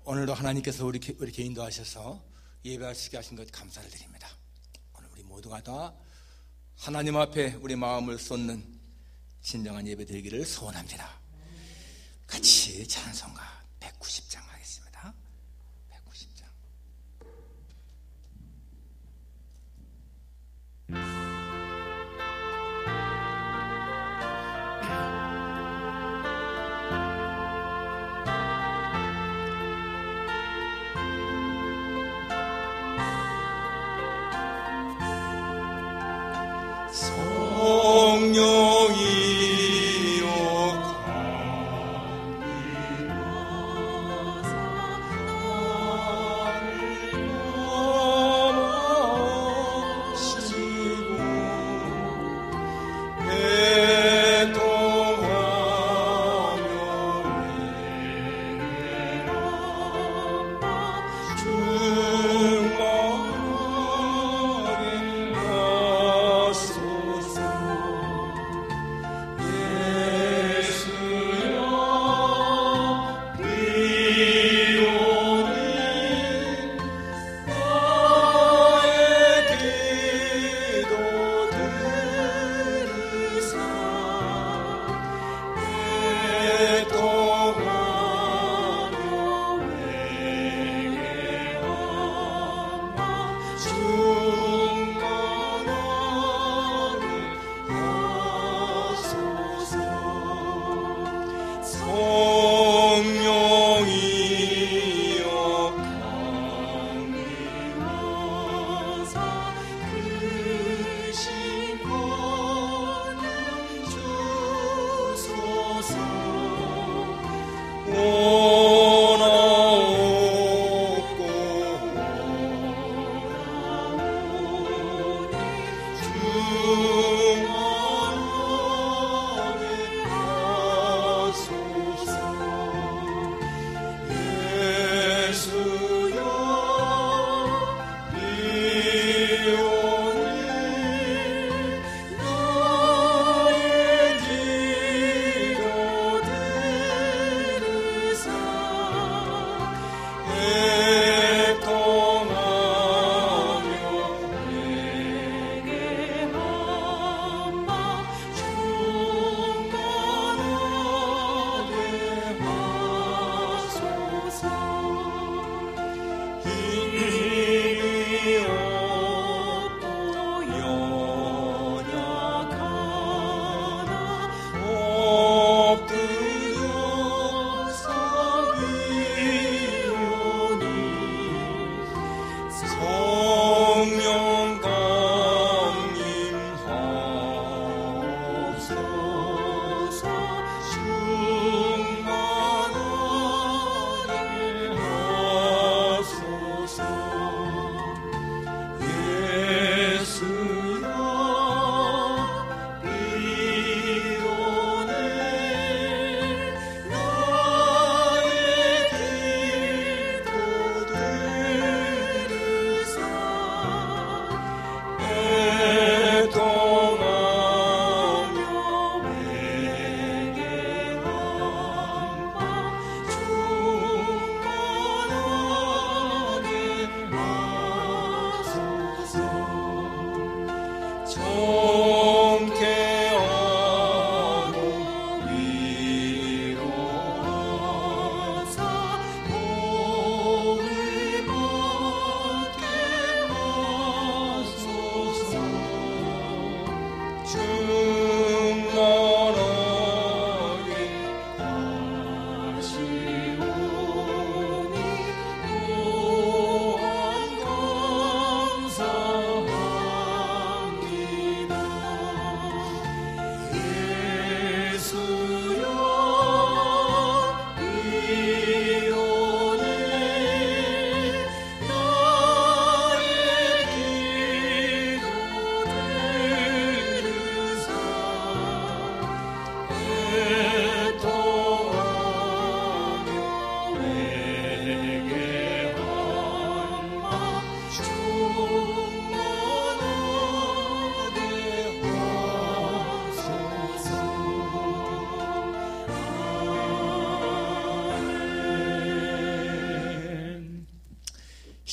오늘도 하나님께서 우리 개인도 하셔서 예배할 수 있게 하신 것 감사를 드립니다. 오늘 우리 모두가 다 하나님 앞에 우리 마음을 쏟는 진정한 예배 드리기를 소원합니다. 같이 찬송가 190장 하겠습니다. 190장. 주옵소서.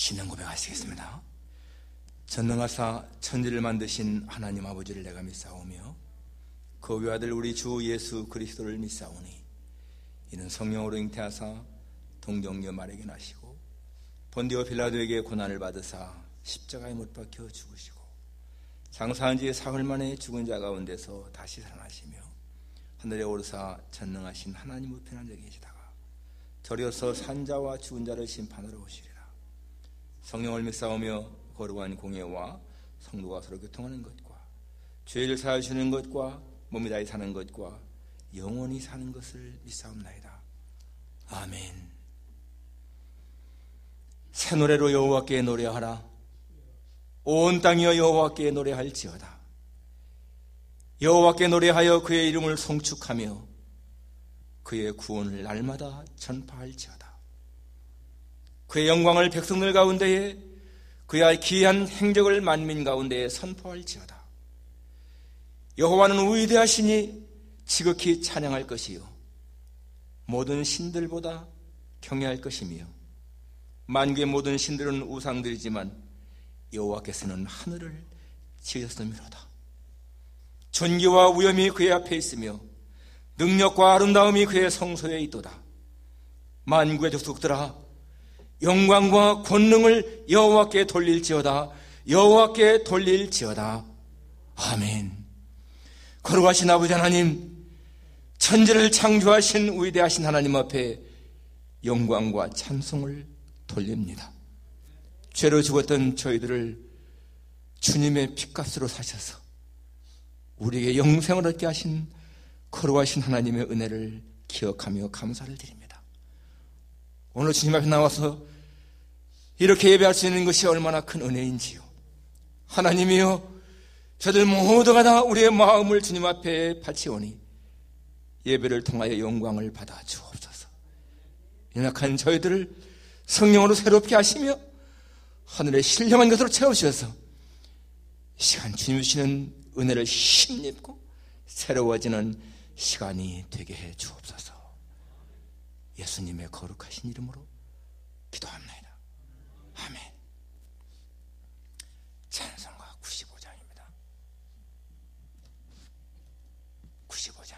신앙 고백하시겠습니다. 전능하사 천지를 만드신 하나님 아버지를 내가 믿사오며 그 외아들 우리 주 예수 그리스도를 믿사오니 이는 성령으로 잉태하사 동정녀 마리아에게 나시고 본디오 빌라도에게 고난을 받으사 십자가에 못 박혀 죽으시고 장사한 지 사흘 만에 죽은 자 가운데서 다시 살아나시며 하늘에 오르사 전능하신 하나님 우편에 앉아 계시다가 저리어서 산자와 죽은 자를 심판하러 오시리라. 성령을 믿사오며 거룩한 공예와 성도가 서로 교통하는 것과 죄를 사하여 주는 것과 몸이 다히 사는 것과 영원히 사는 것을 믿사옵나이다. 아멘. 새 노래로 여호와께 노래하라. 온 땅이여 여호와께 노래할지어다. 여호와께 노래하여 그의 이름을 송축하며 그의 구원을 날마다 전파할지어다. 그의 영광을 백성들 가운데에 그의 기이한 행적을 만민 가운데에 선포할지어다. 여호와는 위대하시니 지극히 찬양할 것이요 모든 신들보다 경외할 것이며 만국의 모든 신들은 우상들이지만 여호와께서는 하늘을 지으셨음이로다. 존귀와 위엄이 그의 앞에 있으며 능력과 아름다움이 그의 성소에 있도다. 만국의 족속들아 영광과 권능을 여호와께 돌릴지어다. 여호와께 돌릴지어다. 아멘. 거룩하신 아버지 하나님, 천지를 창조하신 위대하신 하나님 앞에 영광과 찬송을 돌립니다. 죄로 죽었던 저희들을 주님의 핏값으로 사셔서 우리에게 영생을 얻게 하신 거룩하신 하나님의 은혜를 기억하며 감사를 드립니다. 오늘 주님 앞에 나와서 이렇게 예배할 수 있는 것이 얼마나 큰 은혜인지요. 하나님이여, 저들 모두가 다 우리의 마음을 주님 앞에 바치오니 예배를 통하여 영광을 받아 주옵소서. 연약한 저희들을 성령으로 새롭게 하시며 하늘의 신령한 것으로 채우셔서 이 시간 주님 주시는 은혜를 힘입고 새로워지는 시간이 되게 해 주옵소서. 예수님의 거룩하신 이름으로 기도합니다. 아멘. 찬송가 95장입니다. 95장.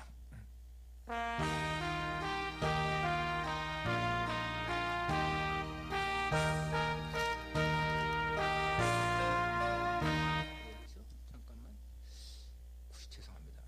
잠깐만. 죄송합니다.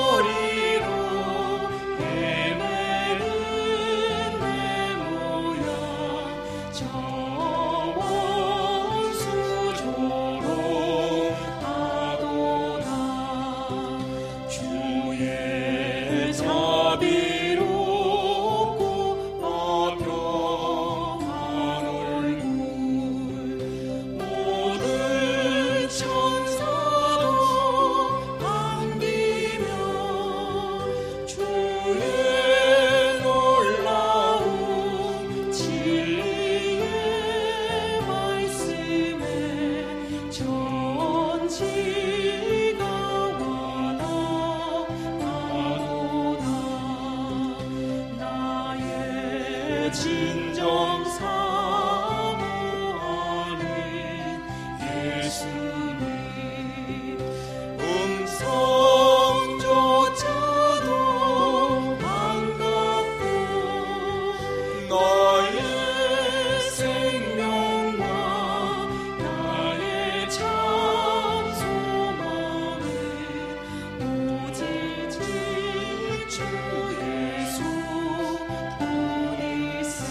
이리저리로 헤매는 진정 사모하는 예수님 음성조차도 반갑고 너의 생명과 나의 참 소망은 오직 주 예수 뿐이세.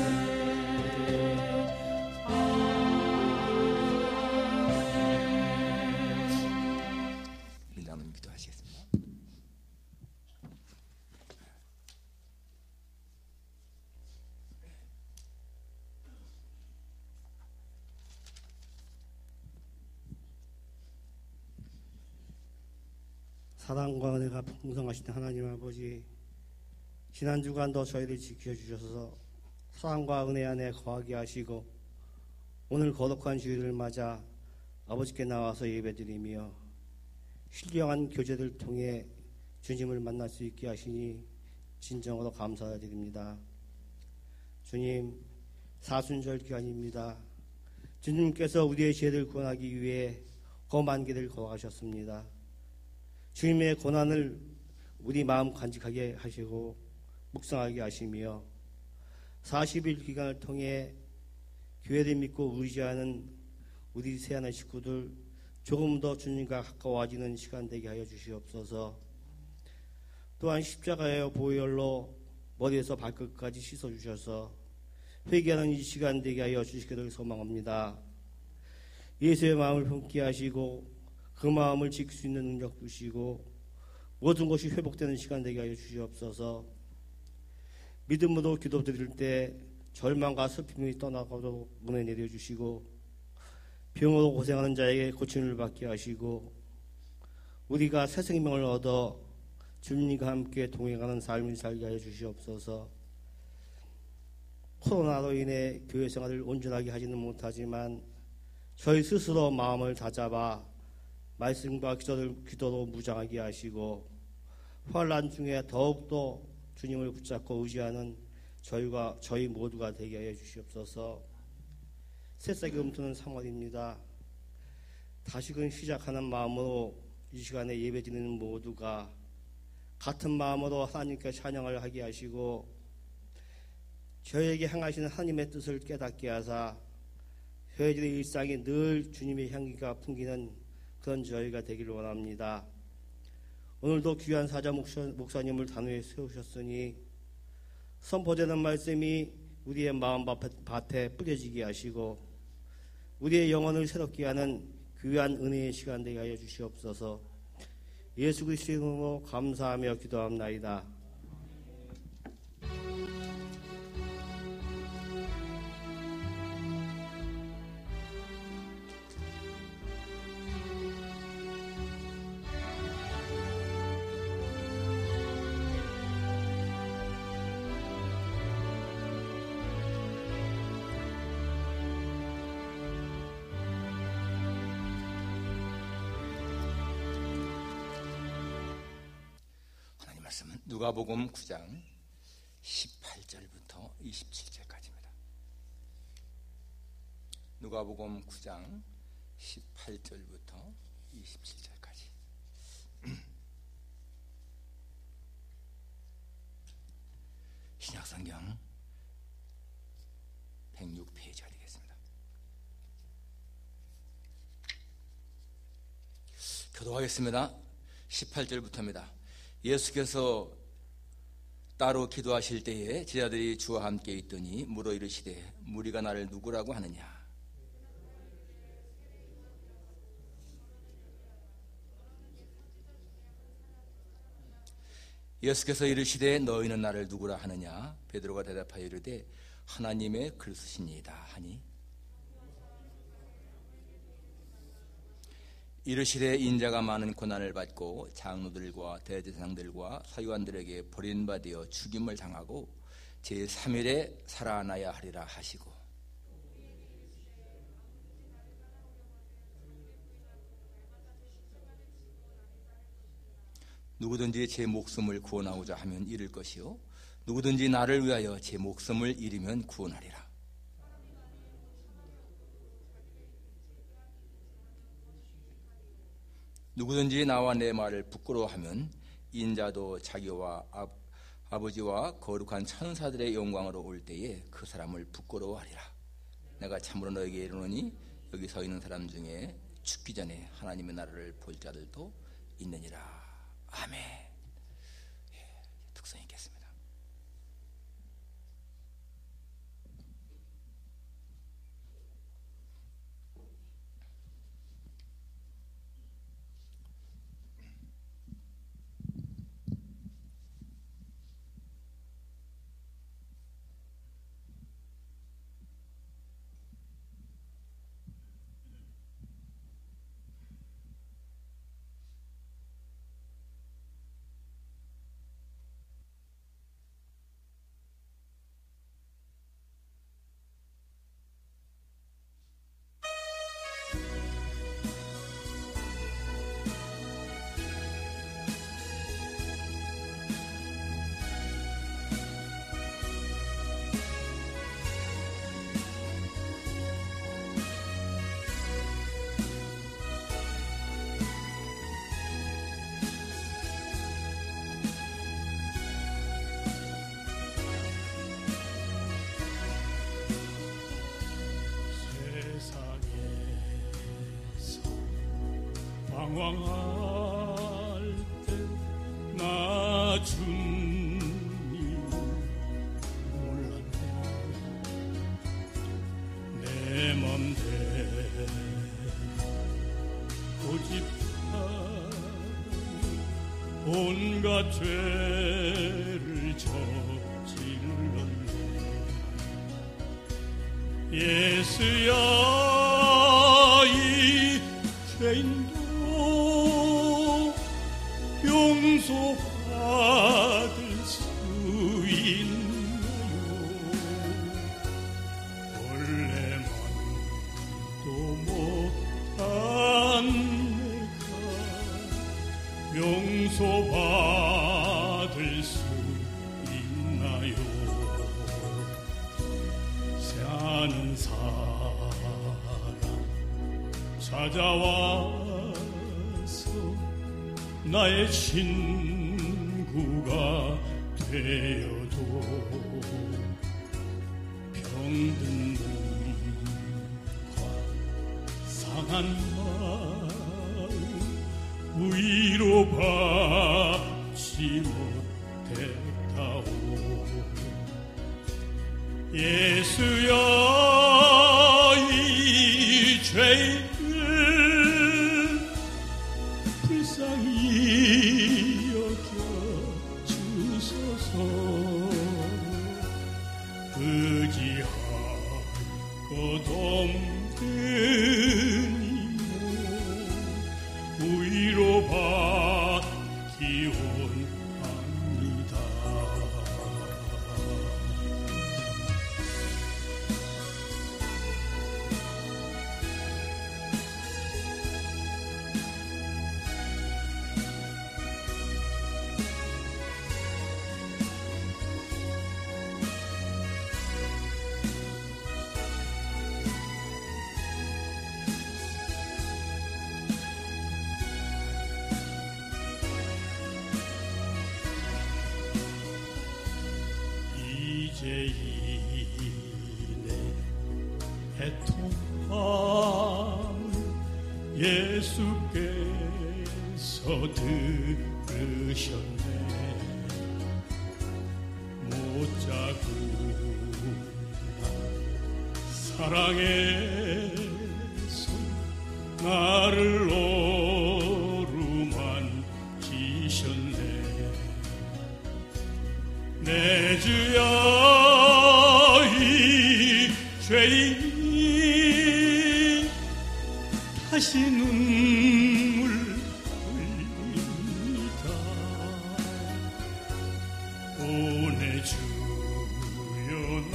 민담은 기도하시겠습니다. 사랑과 은혜가 풍성하신 하나님 아버지, 지난 주간도 저희를 지켜주셔서 사랑과 은혜 안에 거하게 하시고 오늘 거룩한 주일을 맞아 아버지께 나와서 예배드리며 신령한 교제를 통해 주님을 만날 수 있게 하시니 진정으로 감사드립니다. 주님, 사순절 기간입니다. 주님께서 우리의 죄를 구원하기 위해 험한 길을 걸어가셨습니다. 주님의 고난을 우리 마음 간직하게 하시고 묵상하게 하시며 40일 기간을 통해 교회를 믿고 의지하는 우리 새하늘 식구들 조금 더 주님과 가까워지는 시간 되게 하여 주시옵소서. 또한 십자가의 보혈로 머리에서 발끝까지 씻어주셔서 회개하는 이 시간 되게 하여 주시기를 소망합니다. 예수의 마음을 품게 하시고 그 마음을 지킬 수 있는 능력 주시고 모든 것이 회복되는 시간 되게 하여 주시옵소서. 믿음으로 기도드릴 때 절망과 슬픔이 떠나가도록 은혜 내려주시고 병으로 고생하는 자에게 고침을 받게 하시고 우리가 새 생명을 얻어 주님과 함께 동행하는 삶을 살게 하여 주시옵소서. 코로나로 인해 교회 생활을 온전하게 하지는 못하지만 저희 스스로 마음을 다잡아 말씀과 기도로 무장하게 하시고 환난 중에 더욱더 주님을 붙잡고 의지하는 저희 모두가 되게 하여 주시옵소서. 새싹이 움트는 3월입니다. 다시금 시작하는 마음으로 이 시간에 예배드리는 모두가 같은 마음으로 하나님께 찬양을 하게 하시고 저희에게 향하시는 하나님의 뜻을 깨닫게 하사 저희들의 일상이 늘 주님의 향기가 풍기는 그런 저희가 되기를 원합니다. 오늘도 귀한 사자 목사님을 단위에 세우셨으니 선포되는 말씀이 우리의 마음 밭에 뿌려지게 하시고 우리의 영혼을 새롭게 하는 귀한 은혜의 시간 되게 하여 주시옵소서. 예수 그리스도의 이름으로 감사하며 기도합나이다. 말씀은 누가복음 9장 18절부터 27절까지입니다. 누가복음 9장 18절부터 27절까지. 신약성경 106페이지가 되겠습니다. 교도하겠습니다. 18절부터입니다. 예수께서 따로 기도하실 때에 제자들이 주와 함께 있더니 물어 이르시되 무리가 나를 누구라고 하느냐. 예수께서 이르시되 너희는 나를 누구라 하느냐. 베드로가 대답하여 이르되 하나님의 그리스도시니이다 하니 이르시되 인자가 많은 고난을 받고 장로들과 대제사장들과 서기관들에게 버림받아 죽임을 당하고 제3일에 살아나야 하리라 하시고 누구든지 제 목숨을 구원하고자 하면 잃을 것이요 누구든지 나를 위하여 제 목숨을 잃으면 구원하리라. 누구든지 나와 내 말을 부끄러워하면 인자도 자기와 아버지와 거룩한 천사들의 영광으로 올 때에 그 사람을 부끄러워하리라. 내가 참으로 너에게 이르노니 여기 서 있는 사람 중에 죽기 전에 하나님의 나라를 볼 자들도 있느니라. 아멘. 특성 있겠습니다. 방황할 때 나 주님 몰랐네. 내 맘대로 고집한 온갖 죄를 저질렀네. 예수야 이 죄인도 용서받을 수 있나요? 원래만도 못한 내가 용서받을 수 있나요? 사는 사람 찾아와서 나의 친구가 되어도 병든 눈과 상한 마음 위로받지 못했다오. 예수여 이 죄를 불쌍히 여겨주소서. 의지할 것 없으니 위로받기 원합니다. 이제인의 애통함을 예수께서 들으셨네. 못자국한 사랑의 손 나를 오르만지셨네. 내 주여 이 죄인이 다시 눈물 흘립니다. 오 내 주여 나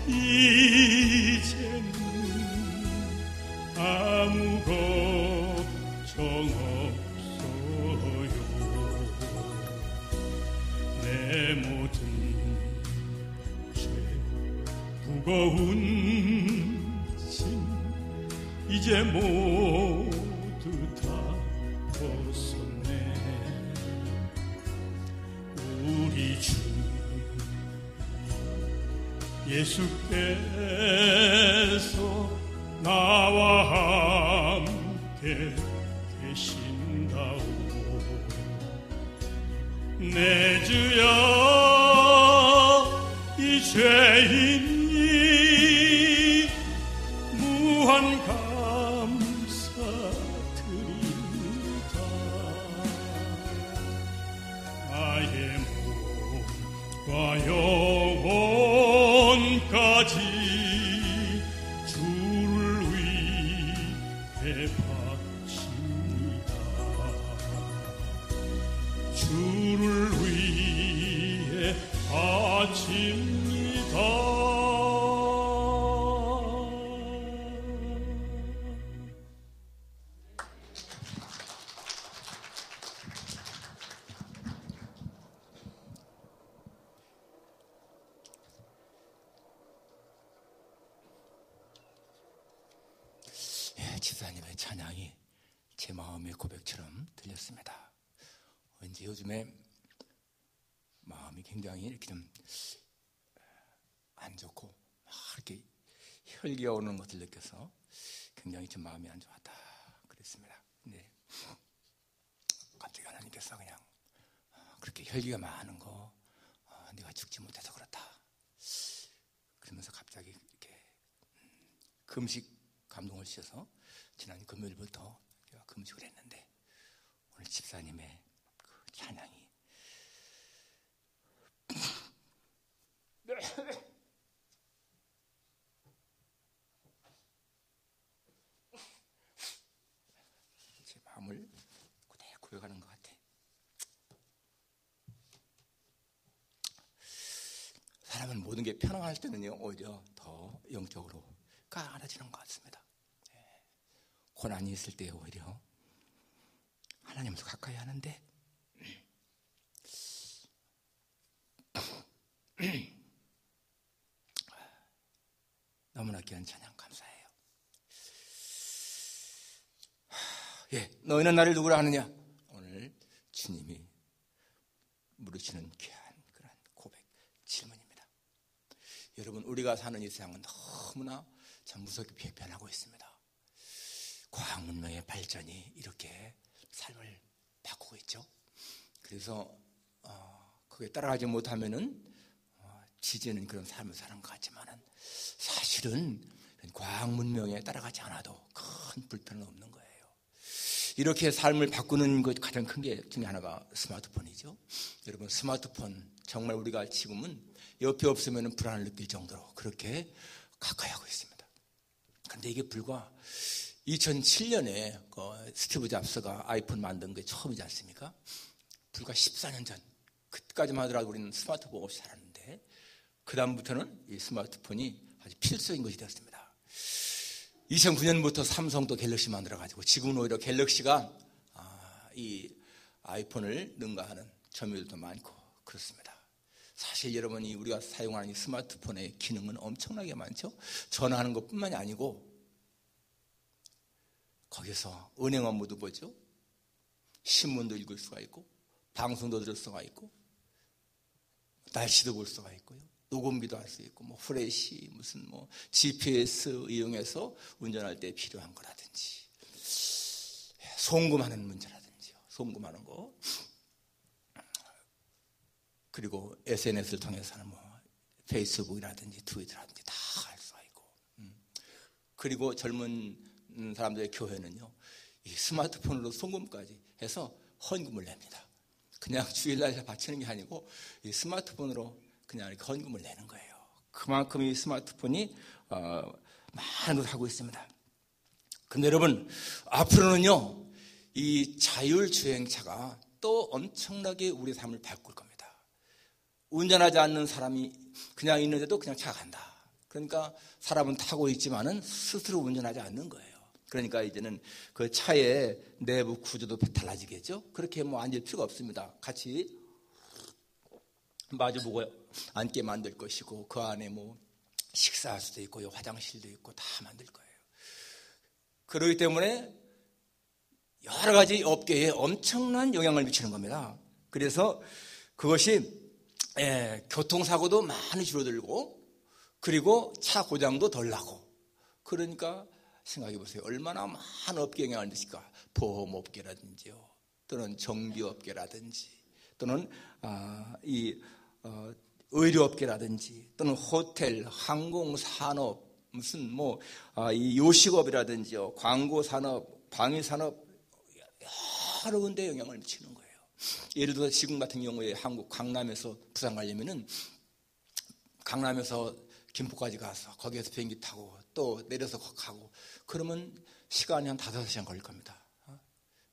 이제는 아무 걱정 없어요. 내 모든 무거운 짐 이제 모두 다 벗었네. 우리 주 예수께서 나와 함께 계신다오. 내 주여 이 죄인이 무한 감사드립니다. 나의 몸과 영혼까지 주를 위해 바칩니다. 주를 위해 바칩니다. 집사님의 찬양이 제 마음의 고백처럼 들렸습니다. 왠지 요즘에 마음이 굉장히 이렇게 좀 안 좋고 막 이렇게 혈기가 오는 것을 느껴서 굉장히 좀 마음이 안 좋았다 그랬습니다. 근데 갑자기 하나님께서 그냥 그렇게 혈기가 많은 거 네가 죽지 못해서 그렇다 그러면서 갑자기 이렇게 금식 감동을 주셔서 지난 금요일부터 제가 금식을 했는데 오늘 집사님의 그 찬양이 제 마음을 그대로 구해가는 것 같아. 사람은 모든 게 편안할 때는요 오히려 더 영적으로 가라지는 것 같습니다. 고난이 있을 때 오히려 하나님도 가까이 하는데 너무나 귀한 찬양 감사해요. 너희는 나를 누구라 하느냐? 오늘 주님이 물으시는 귀한 그런 고백 질문입니다. 여러분 우리가 사는 이 세상은 너무나 참 무섭게 변하고 있습니다. 과학 문명의 발전이 이렇게 삶을 바꾸고 있죠. 그래서 그게 따라가지 못하면은 지지는 그런 삶을 사는 것 같지만은 사실은 과학 문명에 따라가지 않아도 큰 불편은 없는 거예요. 이렇게 삶을 바꾸는 것 가장 큰 게 중에 하나가 스마트폰이죠. 여러분 스마트폰 정말 우리가 지금은 옆에 없으면 불안을 느낄 정도로 그렇게 가까이 하고 있습니다. 그런데 이게 불과 2007년에 스티브 잡스가 아이폰 만든 게 처음이지 않습니까? 불과 14년 전 그때까지만 하더라도 우리는 스마트폰 없이 살았는데 그 다음부터는 이 스마트폰이 아주 필수인 것이 되었습니다. 2009년부터 삼성도 갤럭시 만들어가지고 지금은 오히려 갤럭시가 이 아이폰을 능가하는 점유율도 많고 그렇습니다. 사실 여러분이 우리가 사용하는 이 스마트폰의 기능은 엄청나게 많죠. 전화하는 것뿐만이 아니고 거기서 은행 업무도 보죠. 신문도 읽을 수가 있고 방송도 들을 수가 있고 날씨도 볼 수가 있고요. 녹음기도 할 수 있고 플래시 무슨 GPS 이용해서 운전할 때 필요한 거라든지 송금하는 문제라든지요. 송금하는 거 그리고 SNS를 통해서는 페이스북이라든지 트위터라든지 다 할 수가 있고 그리고 젊은 사람들의 교회는요 이 스마트폰으로 송금까지 해서 헌금을 냅니다. 그냥 주일날 바치는 게 아니고 이 스마트폰으로 그냥 이렇게 헌금을 내는 거예요. 그만큼 이 스마트폰이 많은 것을 하고 있습니다. 근데 여러분 앞으로는요 이 자율주행차가 또 엄청나게 우리 삶을 바꿀 겁니다. 운전하지 않는 사람이 그냥 있는데도 그냥 차가 간다. 그러니까 사람은 타고 있지만은 스스로 운전하지 않는 거예요. 그러니까 이제는 그 차의 내부 구조도 달라지겠죠. 그렇게 앉을 필요가 없습니다. 같이 마주보고 앉게 만들 것이고 그 안에 식사할 수도 있고 화장실도 있고 다 만들 거예요. 그렇기 때문에 여러 가지 업계에 엄청난 영향을 미치는 겁니다. 그래서 그것이 교통사고도 많이 줄어들고 그리고 차 고장도 덜 나고, 그러니까 생각해 보세요. 얼마나 많은 업계에 영향을 미칠까. 보험업계라든지요, 또는 정비업계라든지, 또는 의료업계라든지, 또는 호텔, 항공산업, 무슨 이 요식업이라든지요, 광고산업, 방위산업, 여러 군데 영향을 미치는 거예요. 예를 들어 지금 같은 경우에 한국 강남에서 부산 가려면은 강남에서 김포까지 가서 거기에서 비행기 타고 또 내려서 가고 그러면 시간이 한 5시간 걸릴 겁니다.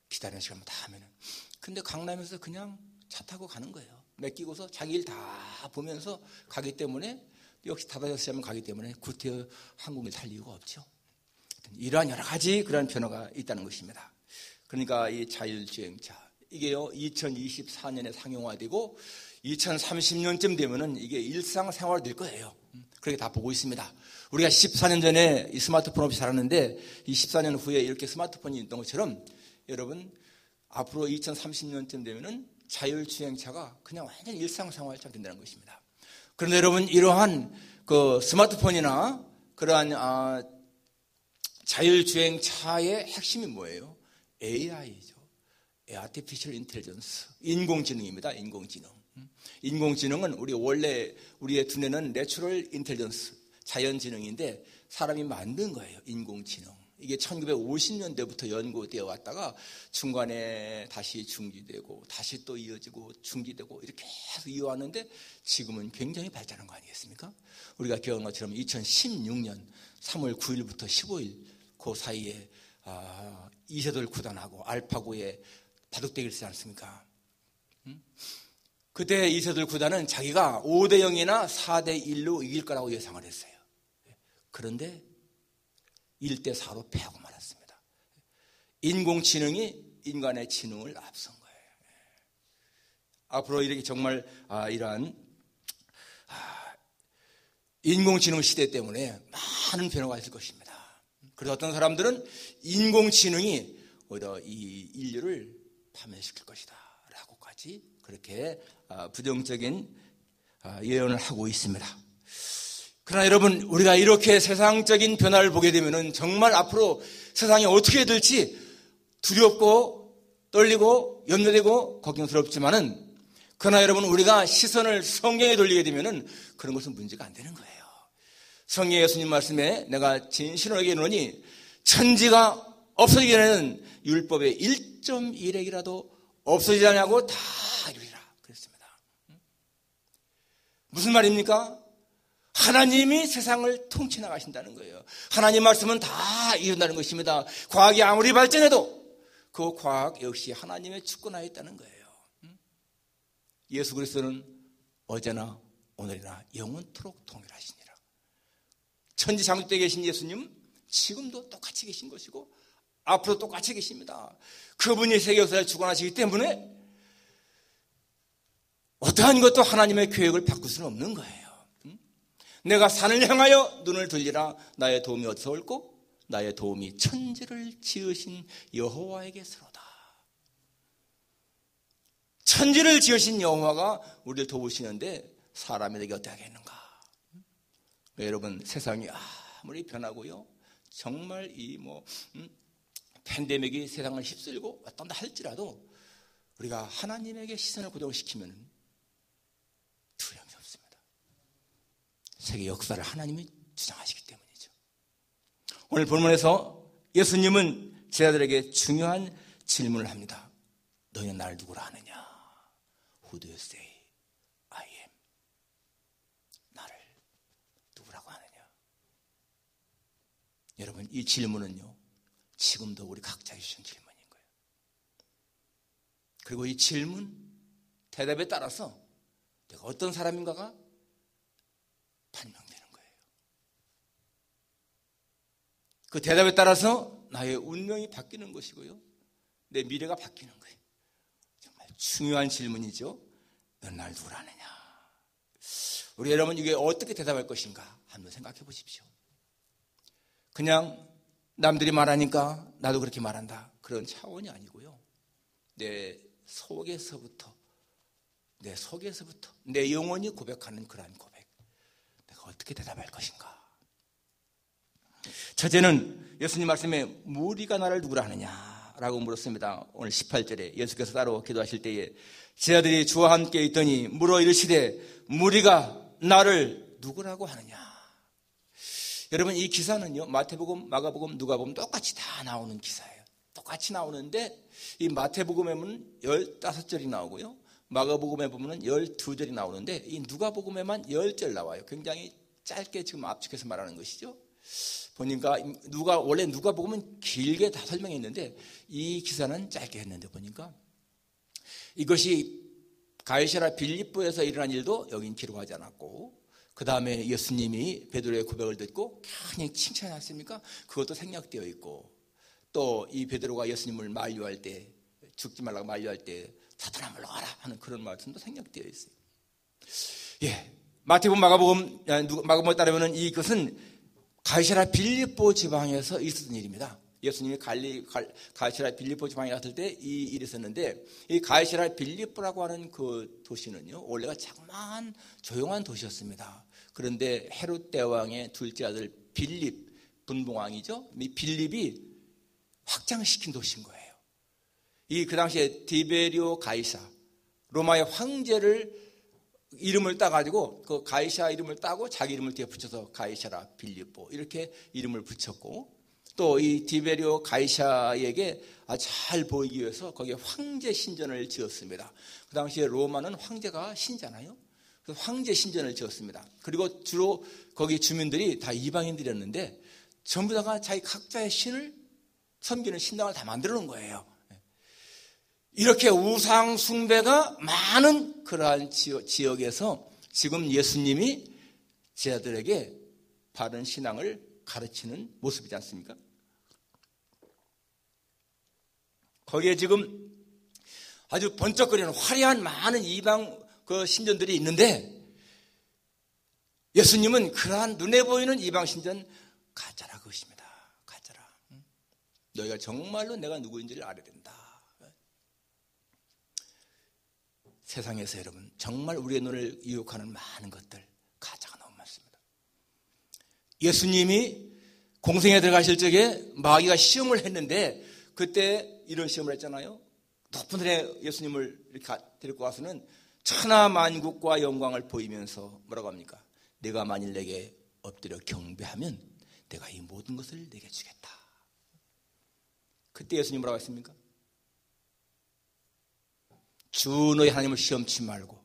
기다리는 시간만 다 하면은. 근데 강남에서 그냥 차 타고 가는 거예요. 맡기고서 자기 일 다 보면서 가기 때문에, 역시 5시간 가기 때문에 구태여 항공을 탈 이유가 없죠. 이러한 여러 가지 그런 변화가 있다는 것입니다. 그러니까 이 자율주행차, 이게요 2024년에 상용화되고 2030년쯤 되면은 이게 일상생활 될 거예요. 그렇게 다 보고 있습니다. 우리가 14년 전에 이 스마트폰 없이 살았는데 이 14년 후에 이렇게 스마트폰이 있던 것처럼 여러분 앞으로 2030년쯤 되면은 자율주행차가 그냥 완전 일상생활처럼 된다는 것입니다. 그런데 여러분, 이러한 그 스마트폰이나 그러한 자율주행차의 핵심이 뭐예요? AI죠. Artificial Intelligence, 인공지능입니다. 인공지능. 인공지능은 원래 우리의 두뇌는 Natural Intelligence, 자연지능인데 사람이 만든 거예요. 인공지능. 이게 1950년대부터 연구되어 왔다가 중간에 다시 중지되고 다시 또 이어지고 중지되고 이렇게 계속 이어왔는데 지금은 굉장히 발전한 거 아니겠습니까? 우리가 기억한 것처럼 2016년 3월 9일부터 15일 그 사이에 이세돌 구단하고 알파고의 바둑대결을 했지 않습니까? 그때 이세돌 구단은 자기가 5대0이나 4대1로 이길 거라고 예상을 했어요. 그런데 1대4로 패하고 말았습니다. 인공지능이 인간의 지능을 앞선 거예요. 앞으로 이렇게 정말 이러한 인공지능 시대 때문에 많은 변화가 있을 것입니다. 그래서 어떤 사람들은 인공지능이 오히려 이 인류를 파멸시킬 것이다 라고까지 그렇게 부정적인 예언을 하고 있습니다. 그러나 여러분, 우리가 이렇게 세상적인 변화를 보게 되면 정말 앞으로 세상이 어떻게 될지 두렵고 떨리고 염려되고 걱정스럽지만은, 그러나 여러분, 우리가 시선을 성경에 돌리게 되면 그런 것은 문제가 안 되는 거예요. 성경의 예수님 말씀에 내가 진실로 얘기하노니 천지가 없어지기 전에는 율법의 1.1핵이라도 없어지지 않냐고 다 이루리라 그랬습니다. 무슨 말입니까? 하나님이 세상을 통치 나가신다는 거예요. 하나님 말씀은 다 이룬다는 것입니다. 과학이 아무리 발전해도 그 과학 역시 하나님의 주권하에 있다는 거예요. 예수 그리스도는 어제나 오늘이나 영원토록 동일하시니라. 천지창조때 계신 예수님 지금도 똑같이 계신 것이고 앞으로 똑같이 계십니다. 그분이 세계 역사를 주관하시기 때문에 어떠한 것도 하나님의 계획을 바꿀 수는 없는 거예요. 내가 산을 향하여 눈을 들리라. 나의 도움이 어디서 올고 나의 도움이 천지를 지으신 여호와에게서로다. 천지를 지으신 여호와가 우리를 도우시는데 사람에게 어떻게 하겠는가? 여러분, 세상이 아무리 변하고요, 정말 팬데믹이 세상을 휩쓸고 어떤다 할지라도 우리가 하나님에게 시선을 고정시키면 두려움이 없습니다. 세계 역사를 하나님이 주장하시기 때문이죠. 오늘 본문에서 예수님은 제자들에게 중요한 질문을 합니다. 너희는 나를 누구라 하느냐? Who do you say I am? 나를 누구라고 하느냐? 여러분, 이 질문은요, 지금도 우리 각자에 주신 질문인 거예요. 그리고 이 질문, 대답에 따라서 내가 어떤 사람인가가 판명되는 거예요. 그 대답에 따라서 나의 운명이 바뀌는 것이고요, 내 미래가 바뀌는 거예요. 정말 중요한 질문이죠. 넌 날 누구라 하느냐? 우리 여러분, 이게 어떻게 대답할 것인가 한번 생각해 보십시오. 그냥 남들이 말하니까 나도 그렇게 말한다, 그런 차원이 아니고요. 내 속에서부터 내 영혼이 고백하는 그러한 고백, 내가 어떻게 대답할 것인가. 첫째는 예수님 말씀에 무리가 나를 누구라 하느냐라고 물었습니다. 오늘 18절에 예수께서 따로 기도하실 때에 제자들이 주와 함께 있더니 물어 이르시되 무리가 나를 누구라고 하느냐. 여러분, 이 기사는요, 마태복음, 마가복음, 누가복음 똑같이 다 나오는 기사예요. 똑같이 나오는데 이 마태복음에 보면 15절이 나오고요, 마가복음에 보면 12절이 나오는데 이 누가복음에만 10절 나와요. 굉장히 짧게 지금 압축해서 말하는 것이죠. 보니까 원래 누가복음은 길게 다 설명했는데 이 기사는 짧게 했는데, 보니까 이것이 가이사랴 빌립보에서 일어난 일도 여긴 기록하지 않았고, 그 다음에 예수님이 베드로의 고백을 듣고 그냥 칭찬하지 않습니까? 그것도 생략되어 있고, 또 이 베드로가 예수님을 만류할 때, 죽지 말라고 만류할 때 사탄아 물러가라 하는 그런 말씀도 생략되어 있어요. 예, 마태복음, 마가복음에 따르면 이것은 가이사랴 빌립보 지방에서 있었던 일입니다. 예수님이 가이사랴 빌립보 지방에 갔을 때 이 일이 있었는데, 이 가이사랴 빌립보라고 하는 그 도시는요, 원래가 자그마한 조용한 도시였습니다. 그런데 헤롯 대왕의 둘째 아들 빌립, 분봉왕이죠. 이 빌립이 확장시킨 도시인 거예요. 그 당시에 디베리오 가이사, 로마의 황제를 이름을 따가지고 그 가이사 이름을 따고 자기 이름을 뒤에 붙여서 가이사라 빌립보 이렇게 이름을 붙였고, 또 이 디베리오 가이사에게 잘 보이기 위해서 거기에 황제 신전을 지었습니다. 그 당시에 로마는 황제가 신잖아요. 그래서 황제 신전을 지었습니다. 그리고 주로 거기 주민들이 다 이방인들이었는데 전부 다가 자기 각자의 신을 섬기는 신당을 다 만들어 놓은 거예요. 이렇게 우상 숭배가 많은 그러한 지역에서 지금 예수님이 제자들에게 바른 신앙을 가르치는 모습이지 않습니까? 거기에 지금 아주 번쩍거리는 화려한 많은 이방 그 신전들이 있는데, 예수님은 그러한 눈에 보이는 이방 신전 가짜라 그것입니다. 가짜라. 너희가 정말로 내가 누구인지를 알아야 된다. 세상에서 여러분 정말 우리의 눈을 유혹하는 많은 것들, 가짜가 너무 많습니다. 예수님이 공생에 들어가실 적에 마귀가 시험을 했는데, 그때 이런 시험을 했잖아요. 높은 하늘에 예수님을 이렇게 데리고 가서는 천하만국과 영광을 보이면서 뭐라고 합니까? 내가 만일 내게 엎드려 경배하면 내가 이 모든 것을 내게 주겠다. 그때 예수님 뭐라고 했습니까? 주 너희 하나님을 시험치 말고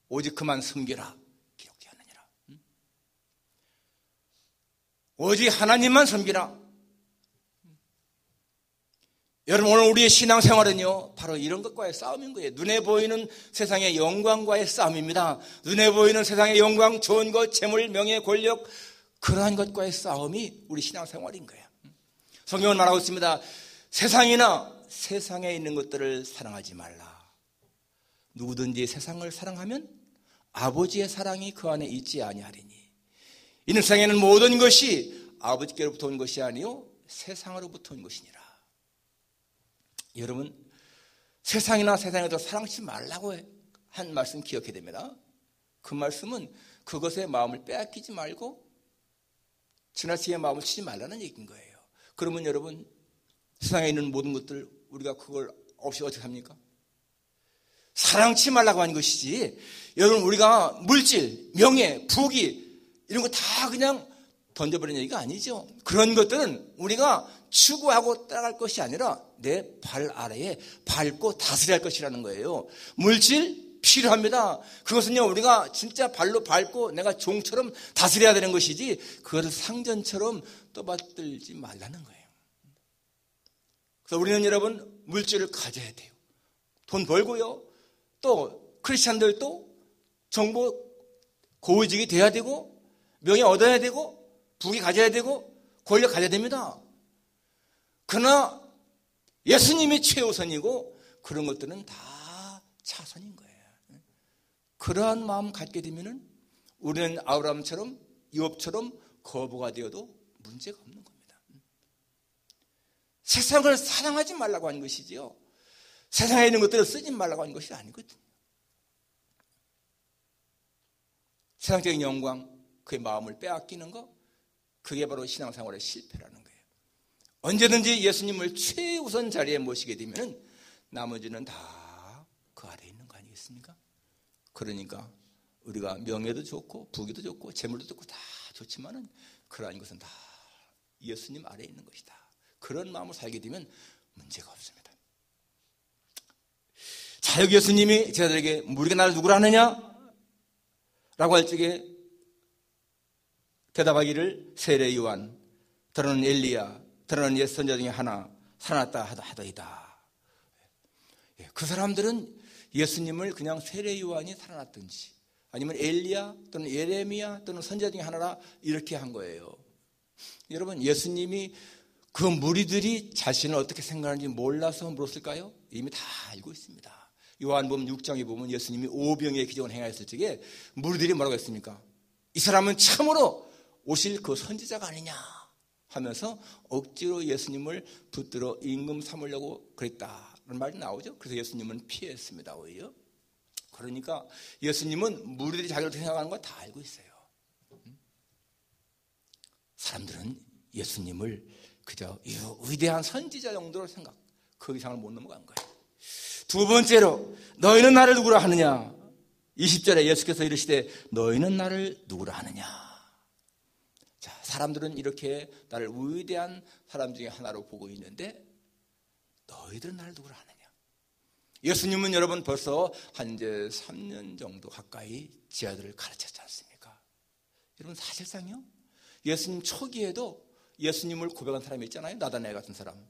오직 그만 섬기라 기록되었느니라. 오직 하나님만 섬기라. 여러분, 오늘 우리의 신앙생활은요 바로 이런 것과의 싸움인 거예요. 눈에 보이는 세상의 영광과의 싸움입니다. 눈에 보이는 세상의 영광, 좋은 것, 재물, 명예, 권력, 그러한 것과의 싸움이 우리 신앙생활인 거예요. 성경은 말하고 있습니다. 세상이나 세상에 있는 것들을 사랑하지 말라. 누구든지 세상을 사랑하면 아버지의 사랑이 그 안에 있지 아니하리니, 이는 세상에는 모든 것이 아버지께로부터 온 것이 아니요 세상으로부터 온 것이니라. 여러분, 세상이나 세상에도 사랑하지 말라고 한 말씀 기억해야 됩니다. 그 말씀은 그것에 마음을 빼앗기지 말고 지나치게 마음을 치지 말라는 얘기인 거예요. 그러면 여러분, 세상에 있는 모든 것들 우리가 그걸 없이 어떻게 합니까? 사랑치 말라고 하는 것이지, 여러분 우리가 물질, 명예, 부귀 이런 거 다 그냥 던져버리는 얘기가 아니죠. 그런 것들은 우리가 추구하고 따라갈 것이 아니라 내 발 아래에 밟고 다스려야 할 것이라는 거예요. 물질 필요합니다. 그것은요 우리가 진짜 발로 밟고 내가 종처럼 다스려야 되는 것이지, 그것을 상전처럼 떠받들지 말라는 거예요. 그래서 우리는 여러분 물질을 가져야 돼요. 돈 벌고요, 또 크리스찬들도 정보 고위직이 돼야 되고, 명예 얻어야 되고, 부귀 가져야 되고, 권력 가져야 됩니다. 그러나 예수님이 최우선이고 그런 것들은 다 차선인 거예요. 그러한 마음 갖게 되면은 우리는 아브라함처럼 욥처럼 거부가 되어도 문제가 없는 겁니다. 세상을 사랑하지 말라고 하는 것이지요, 세상에 있는 것들을 쓰지 말라고 하는 것이 아니거든요. 세상적인 영광, 그의 마음을 빼앗기는 것, 그게 바로 신앙생활의 실패라는 거예요. 언제든지 예수님을 최우선 자리에 모시게 되면 나머지는 다 그 아래에 있는 거 아니겠습니까? 그러니까 우리가 명예도 좋고 부귀도 좋고 재물도 좋고 다 좋지만은 그러한 것은 다 예수님 아래에 있는 것이다. 그런 마음으로 살게 되면 문제가 없습니다. 자, 여기 예수님이 제자들에게 우리가 나를 누구라 하느냐? 라고 할 적에 대답하기를 세례 요한, 더러는 엘리야, 더러는 옛 선자 중에 하나 살아났다 하더이다. 그 사람들은 예수님을 그냥 세례 요한이 살아났든지 아니면 엘리야 또는 예레미야 또는 선자 중에 하나라 이렇게 한 거예요. 여러분, 예수님이 그 무리들이 자신을 어떻게 생각하는지 몰라서 물었을까요? 이미 다 알고 있습니다. 요한복음 6장에 보면 예수님이 오병이의 기적을 행하였을 적에 무리들이 뭐라고 했습니까? 이 사람은 참으로 오실 그 선지자가 아니냐 하면서 억지로 예수님을 붙들어 임금 삼으려고 그랬다는 말이 나오죠. 그래서 예수님은 피했습니다. 오히려. 그러니까 예수님은 무리들이 자기를 생각하는 거 다 알고 있어요. 사람들은 예수님을 그저 위대한 선지자 정도로 생각, 그 이상을 못 넘어간 거예요. 두 번째로, 너희는 나를 누구라 하느냐? 20절에 예수께서 이르시되 너희는 나를 누구라 하느냐? 자, 사람들은 이렇게 나를 위대한 사람 중에 하나로 보고 있는데 너희들은 나를 누구라 하느냐? 예수님은 여러분 벌써 한 이제 3년 정도 가까이 제자들을 가르쳤지 않습니까? 여러분, 사실상요, 예수님 초기에도 예수님을 고백한 사람이 있잖아요. 나다나엘 같은 사람.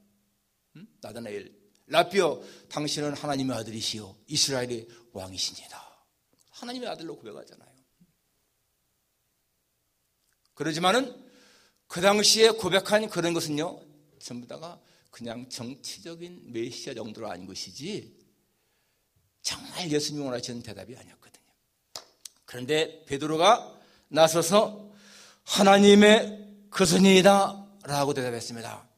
나다나엘, 라비오, 당신은 하나님의 아들이시요 이스라엘의 왕이십니다. 하나님의 아들로 고백하잖아요. 그러지만은 그 당시에 고백한 그런 것은요, 전부 다가 그냥 정치적인 메시아 정도로 아닌 것이지 정말 예수님이 원하시는 대답이 아니었거든요. 그런데 베드로가 나서서 하나님의 그리스도이다 라고 대답했습니다.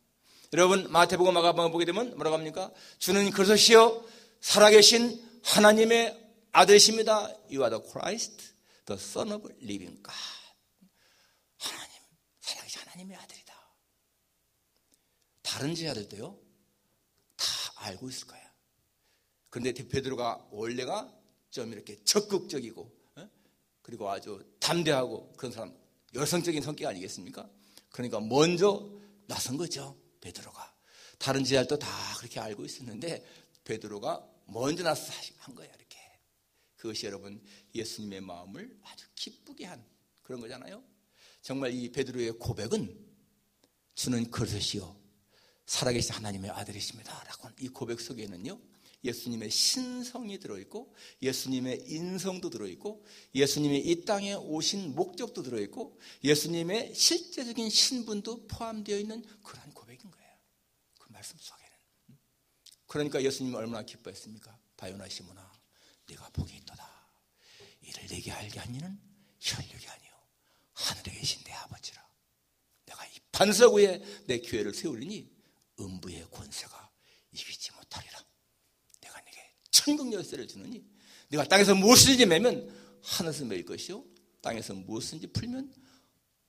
여러분, 마태복음 마가복음 보게 되면 뭐라고 합니까? 주는 그리스도시요 살아계신 하나님의 아들이십니다. You are the Christ, the Son of Living God. 하나님, 살아계신 하나님의 아들이다. 다른 제자들도요 다 알고 있을 거야. 그런데 베드로가 원래가 좀 이렇게 적극적이고 그리고 아주 담대하고 그런 사람, 열성적인 성격 아니겠습니까? 그러니까 먼저 나선 거죠, 베드로가. 다른 제자들도 다 그렇게 알고 있었는데 베드로가 먼저 나서 한 거예요, 이렇게. 그것이 여러분 예수님의 마음을 아주 기쁘게 한 그런 거잖아요. 정말 이 베드로의 고백은 주는 그리스도시요 살아계신 하나님의 아들이십니다 라고 이 고백 속에는요, 예수님의 신성이 들어있고 예수님의 인성도 들어있고 예수님이 이 땅에 오신 목적도 들어있고 예수님의 실제적인 신분도 포함되어 있는 그러한 고백인 거예요, 그 말씀 속에는. 그러니까 예수님이 얼마나 기뻐했습니까? 바요나 시몬아, 네가 복이 있도다. 이를 내게 알게 한 이는 혈육이 아니요 하늘에 계신 내 아버지라. 내가 이 반석 위에 내 교회를 세우리니 음부의 권세가 이기지 못하리라. 내가 네게 천국 열쇠를 주느니 네가 땅에서 무엇이든지 매면 하늘에서 매일 것이요 땅에서 무엇이든지 풀면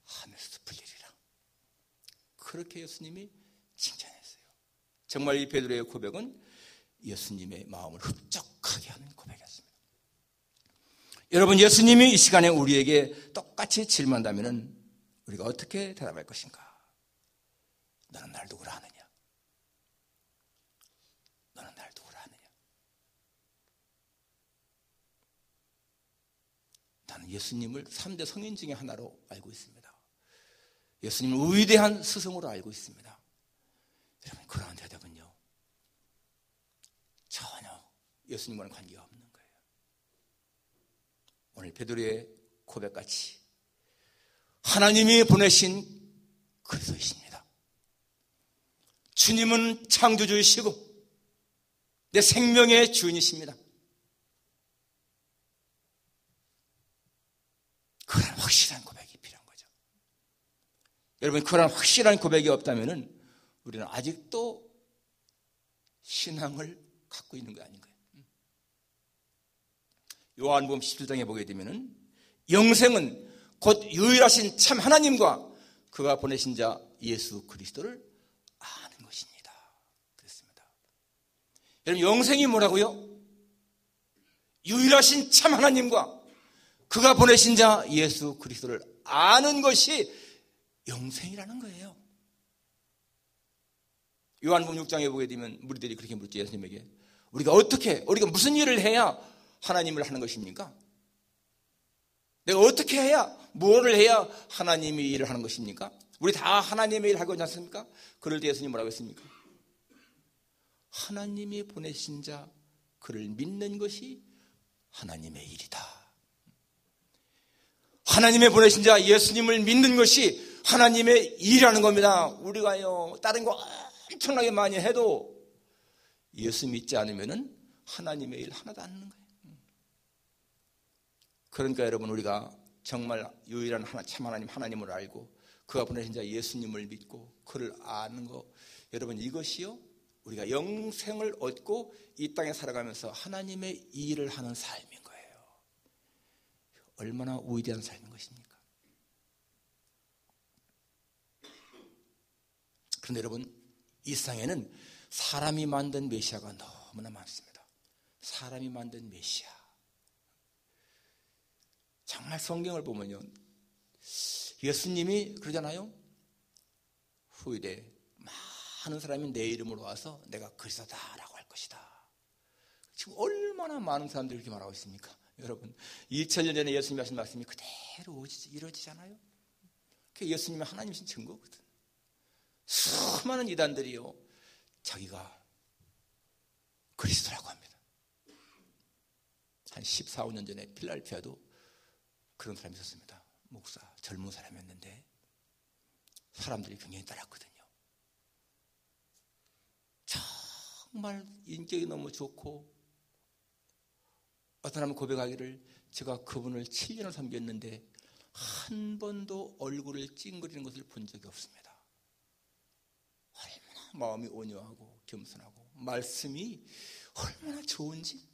하늘에서 풀리리라. 그렇게 예수님이 칭찬했어요. 정말 이 베드로의 고백은 예수님의 마음을 흡족하게 하는 고백이었습니다. 여러분, 예수님이 이 시간에 우리에게 똑같이 질문한다면 우리가 어떻게 대답할 것인가? 너는 날 누구라 하느냐? 너는 날 누구라 하느냐? 나는 예수님을 3대 성인 중에 하나로 알고 있습니다. 예수님을 위대한 스승으로 알고 있습니다. 여러분, 그러한 대답은요 전혀 예수님과는 관계가 없는 거예요. 오늘 베드로의 고백같이 하나님이 보내신 그리스도이십니다. 주님은 창조주이시고 내 생명의 주인이십니다. 그런 확실한 고백이 필요한 거죠. 여러분, 그런 확실한 고백이 없다면 우리는 아직도 신앙을 갖고 있는 거 아닌가요? 요한복음 17장에 보게 되면 영생은 곧 유일하신 참 하나님과 그가 보내신 자 예수 그리스도를 아는 것입니다. 그렇습니다. 여러분, 영생이 뭐라고요? 유일하신 참 하나님과 그가 보내신 자 예수 그리스도를 아는 것이 영생이라는 거예요. 요한복음 6장에 보게 되면 무리들이 그렇게 묻죠. 예수님에게 우리가 무슨 일을 해야 하나님을 하는 것입니까? 내가 어떻게 해야, 뭐를 해야 하나님의 일을 하는 것입니까? 우리 다 하나님의 일을 하고 있지 않습니까? 그럴 때 예수님 뭐라고 했습니까? 하나님이 보내신 자 그를 믿는 것이 하나님의 일이다. 하나님의 보내신 자 예수님을 믿는 것이 하나님의 일이라는 겁니다. 우리가요, 다른 거 엄청나게 많이 해도 예수 믿지 않으면 하나님의 일 하나도 안 하는 거예요. 그러니까 여러분, 우리가 정말 유일한 참 하나님을 알고 그가 보내신 자 예수님을 믿고 그를 아는 거, 여러분, 이것이요, 우리가 영생을 얻고 이 땅에 살아가면서 하나님의 일을 하는 삶인 거예요. 얼마나 위대한 삶인 것입니까? 그런데 여러분, 이 세상에는 사람이 만든 메시아가 너무나 많습니다. 사람이 만든 메시아. 정말 성경을 보면요, 예수님이 그러잖아요. 후일에 많은 사람이 내 이름으로 와서 내가 그리스도다라고 할 것이다. 지금 얼마나 많은 사람들이 그렇게 말하고 있습니까? 여러분, 2000년 전에 예수님이 하신 말씀이 그대로 이루어지잖아요. 그게 예수님이 하나님이신 증거거든. 수많은 이단들이요, 자기가 그리스도라고 합니다. 한 14, 15년 전에 필라델피아도 그런 사람이 있었습니다. 목사, 젊은 사람이었는데 사람들이 굉장히 따랐거든요. 정말 인격이 너무 좋고, 어떤 사람은 고백하기를 제가 그분을 7년을 섬겼는데 한 번도 얼굴을 찡그리는 것을 본 적이 없습니다. 얼마나 마음이 온유하고 겸손하고 말씀이 얼마나 좋은지,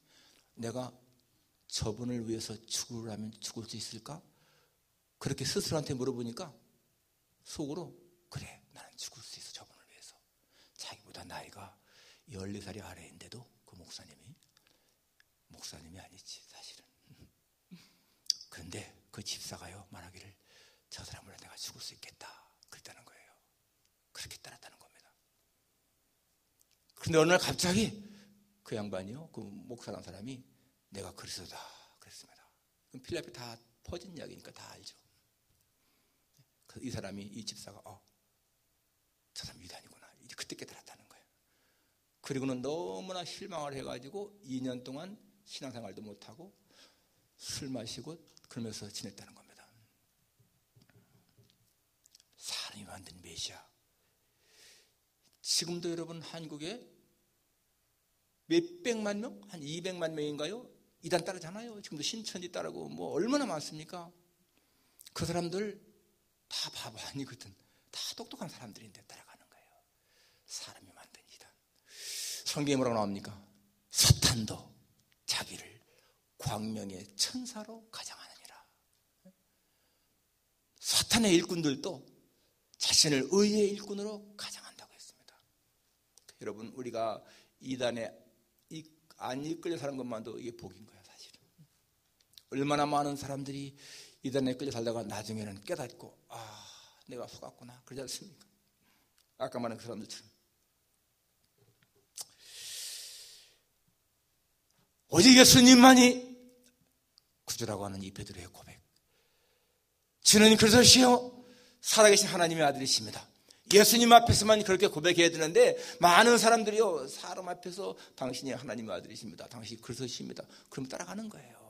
내가 저분을 위해서 죽으라면 죽을 수 있을까? 그렇게 스스로한테 물어보니까 속으로 그래, 나는 죽을 수 있어, 저분을 위해서. 자기보다 나이가 14살이 아래인데도 그 목사님이 아니지 사실은. 그런데 그 집사가요, 말하기를 저 사람을 내가 죽을 수 있겠다 그랬다는 거예요. 그렇게 따랐다는 겁니다. 그런데 어느 날 갑자기 그 양반이요, 그 목사라는 사람이 내가 그리스도다 그랬습니다. 그럼 필라델피아 다 퍼진 이야기니까 다 알죠. 이 사람이, 이 집사가 저 사람 유대인이구나, 이제 그때 깨달았다는 거예요. 그리고는 너무나 실망을 해가지고 2년 동안 신앙생활도 못하고 술 마시고 그러면서 지냈다는 겁니다. 사람이 만든 메시아. 지금도 여러분, 한국에 몇백만 명? 한 200만 명인가요? 이단 따르잖아요. 지금도 신천지 따르고 뭐 얼마나 많습니까? 그 사람들 다 바보 아니거든. 다 똑똑한 사람들인데 따라가는 거예요. 사람이 만든 이단. 성경에 뭐라고 나옵니까? 사탄도 자기를 광명의 천사로 가장하느니라. 사탄의 일꾼들도 자신을 의의 일꾼으로 가장한다고 했습니다. 여러분, 우리가 이단에 안 이끌려 사는 것만도 이게 복인 거야, 사실은. 얼마나 많은 사람들이 이단에 끌려 살다가 나중에는 깨닫고, 내가 속았구나, 그러지 않습니까? 아까 말한 그 사람들처럼. 오직 예수님만이 구주라고 하는 이 베드로의 고백. 주는 그리스도시요 살아계신 하나님의 아들이십니다. 예수님 앞에서만 그렇게 고백해야 되는데, 많은 사람들이요, 사람 앞에서 당신이 하나님의 아들이십니다, 당신이 그리스도십니다, 그럼 따라가는 거예요.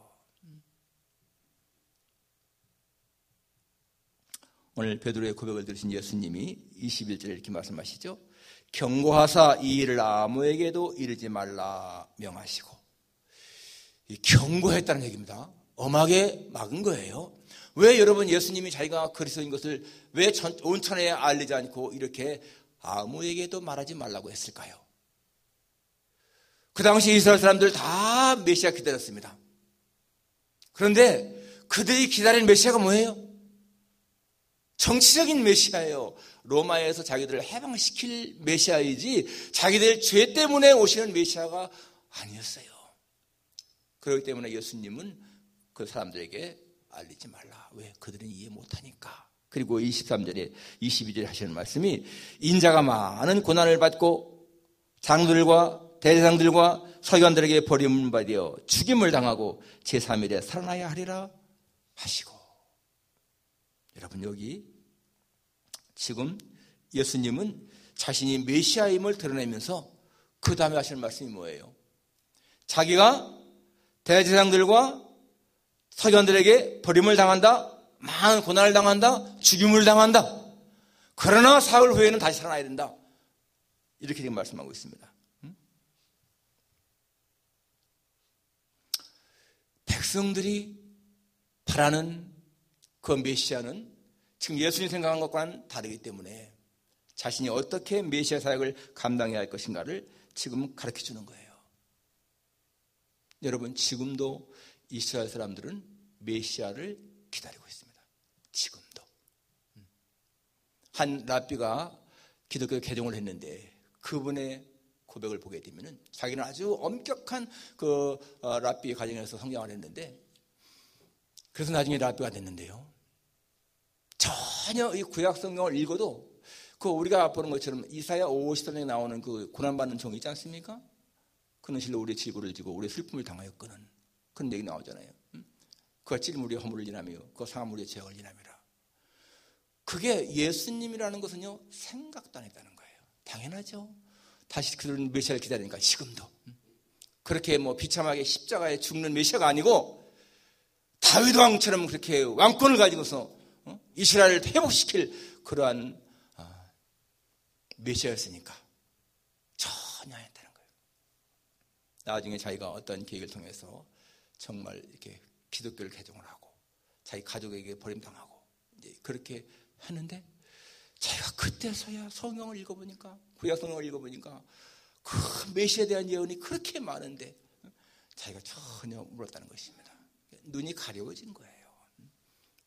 오늘 베드로의 고백을 들으신 예수님이 21절에 이렇게 말씀하시죠. 경고하사 이 일을 아무에게도 이르지 말라 명하시고. 이 경고했다는 얘기입니다. 엄하게 막은 거예요. 왜 여러분 예수님이 자기가 그리스도인 것을 왜 온천에 알리지 않고 이렇게 아무에게도 말하지 말라고 했을까요? 그 당시 이스라엘 사람들 다 메시아 기다렸습니다. 그런데 그들이 기다린 메시아가 뭐예요? 정치적인 메시아예요. 로마에서 자기들을 해방시킬 메시아이지 자기들 죄 때문에 오시는 메시아가 아니었어요. 그렇기 때문에 예수님은 그 사람들에게 알리지 말라. 왜? 그들은 이해 못하니까. 그리고 23절에 22절에 하시는 말씀이 인자가 많은 고난을 받고 장로들과 대제사장들과 서기관들에게 버림받아 죽임을 당하고 제3일에 살아나야 하리라 하시고. 여러분, 여기 지금 예수님은 자신이 메시아임을 드러내면서 그 다음에 하시는 말씀이 뭐예요? 자기가 대제사장들과 서기관들에게 버림을 당한다, 많은 고난을 당한다, 죽임을 당한다. 그러나 사흘 후에는 다시 살아나야 된다. 이렇게 지금 말씀하고 있습니다. 백성들이 바라는 그 메시아는 지금 예수님 생각한 것과는 다르기 때문에 자신이 어떻게 메시아 사역을 감당해야 할 것인가를 지금 가르쳐 주는 거예요. 여러분, 지금도 이스라엘 사람들은 메시아를 기다리고 있습니다. 지금도. 한 랍비가 기독교 개종을 했는데 그분의 고백을 보게 되면은 자기는 아주 엄격한 그 랍비 가정에서 성장을 했는데, 그래서 나중에 랍비가 됐는데요. 전혀 이 구약 성경을 읽어도 그 우리가 보는 것처럼 이사야 50장에 나오는 그 고난받는 종 있지 않습니까? 그는 실로 우리의 질고를 지고 우리의 슬픔을 당하였거든. 그런 얘기 나오잖아요. 그가 찔림 우리의 허물을 지나며 그가 상함 우리의 죄악을 지나며라. 그게 예수님이라는 것은요, 생각도 안 했다는 거예요. 당연하죠. 다시 그런 메시아를 기다리니까 지금도 그렇게 뭐 비참하게 십자가에 죽는 메시아가 아니고 다윗 왕처럼 그렇게 왕권을 가지고서 이스라엘을 회복시킬 그러한 메시아였으니까 전혀 안 했다는 거예요. 나중에 자기가 어떤 계획을 통해서 정말 이렇게 기독교를 개종을 하고 자기 가족에게 버림당하고 이제 그렇게 했는데, 자기가 그때서야 성경을 읽어보니까, 구약 성경을 읽어보니까 그 메시아에 대한 예언이 그렇게 많은데 자기가 전혀 몰랐다는 것입니다. 눈이 가려워진 거예요.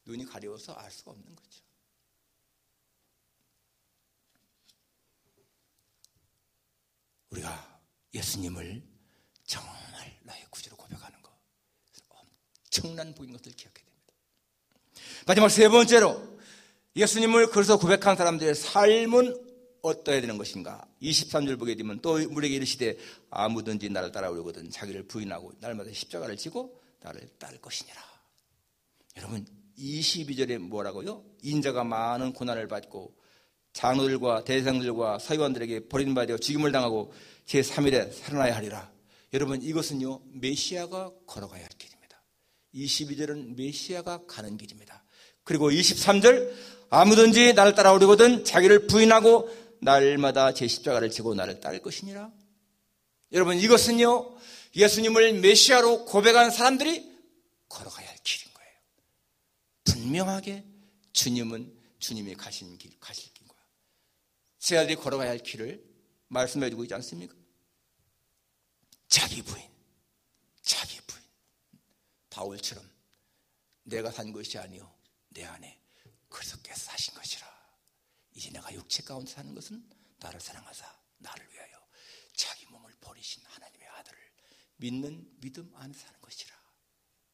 눈이 가려워서 알 수가 없는 거죠. 우리가 예수님을 정말 나의 구주로 고백하는 것, 엄청난 복인 것을 기억해야 됩니다. 마지막 세 번째로 예수님을 그래서 고백한 사람들의 삶은 어떠해야 되는 것인가? 23절 보게 되면 또 우리에게 이르시되 아무든지 나를 따라오려거든 자기를 부인하고 날마다 십자가를 지고 나를 따를 것이니라. 여러분, 22절에 뭐라고요? 인자가 많은 고난을 받고 장로들과 대제사장들과 서기관들에게 버림받아 죽임을 당하고 제3일에 살아나야 하리라. 여러분, 이것은요, 메시아가 걸어가야 할 길입니다. 22절은 메시아가 가는 길입니다. 그리고 23절, 아무든지 나를 따라오려거든 자기를 부인하고 날마다 제 십자가를 지고 나를 따를 것이니라. 여러분, 이것은요, 예수님을 메시아로 고백한 사람들이 걸어가야 할 길인 거예요. 분명하게 주님은 주님이 가실 길과 제 아들이 걸어가야 할 길을 말씀해 주고 있지 않습니까? 자기 부인. 바울처럼 내가 산 것이 아니요 내 안에 그리스도께서 사신 것이라. 이제 내가 육체 가운데 사는 것은 나를 사랑하사 나를 위하여 자기 몸을 버리신 하나님의 아들을 믿는 믿음 안에 사는 것이라.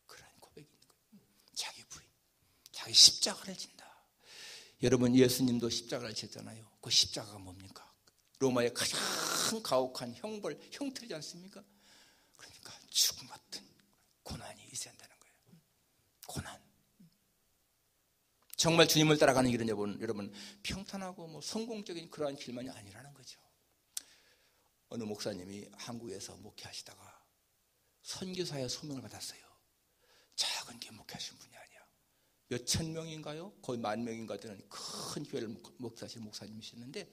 그런 고백이 있는 거예요. 자기 부인, 자기 십자가를 진다. 여러분, 예수님도 십자가를 졌잖아요. 그 십자가가 뭡니까? 로마의 가장 가혹한 형틀이지 않습니까? 그러니까 죽음 같은 고난이 있어야 한다는 거예요. 고난. 정말 주님을 따라가는 길은 여러분 평탄하고 뭐 성공적인 그러한 길만이 아니라는 거죠. 어느 목사님이 한국에서 목회하시다가 선교사의 소명을 받았어요. 작은 게 목회하신 분이 아니야. 몇천 명인가요? 거의 10,000명인가 되는 큰 교회를 목사하신 목사님이셨는데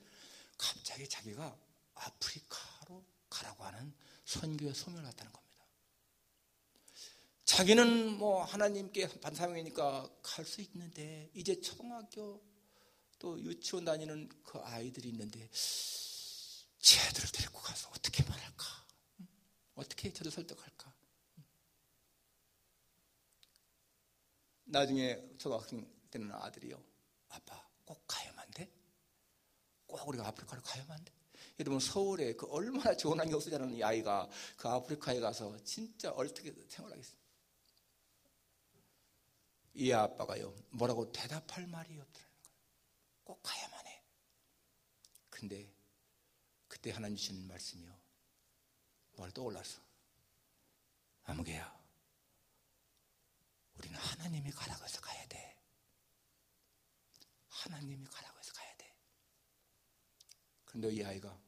갑자기 자기가 아프리카로 가라고 하는 선교의 소명을 받다는 겁니다. 자기는 뭐 하나님께 반사명이니까 갈 수 있는데 이제 초등학교 또 유치원 다니는 그 아이들이 있는데 쟤들을 데리고 가서 어떻게 말할까? 어떻게 저들 설득할까? 나중에 초등학생 되는 아들이요, 아빠 꼭 가야만 돼? 꼭 우리가 아프리카로 가야만 돼? 여러분, 서울에 그 얼마나 좋은 환경 쓰자는 이 아이가 그 아프리카에 가서 진짜 어떻게 생활하겠어요? 이 아빠가요, 뭐라고 대답할 말이 없더라는 거예요. 꼭 가야만 해. 근데 그때 하나님 주시는 말씀이요, 머리 떠올랐어. 아무개야, 우리는 하나님이 가라고 해서 가야 돼. 하나님이 가라고 해서 가야 돼. 그런데 이 아이가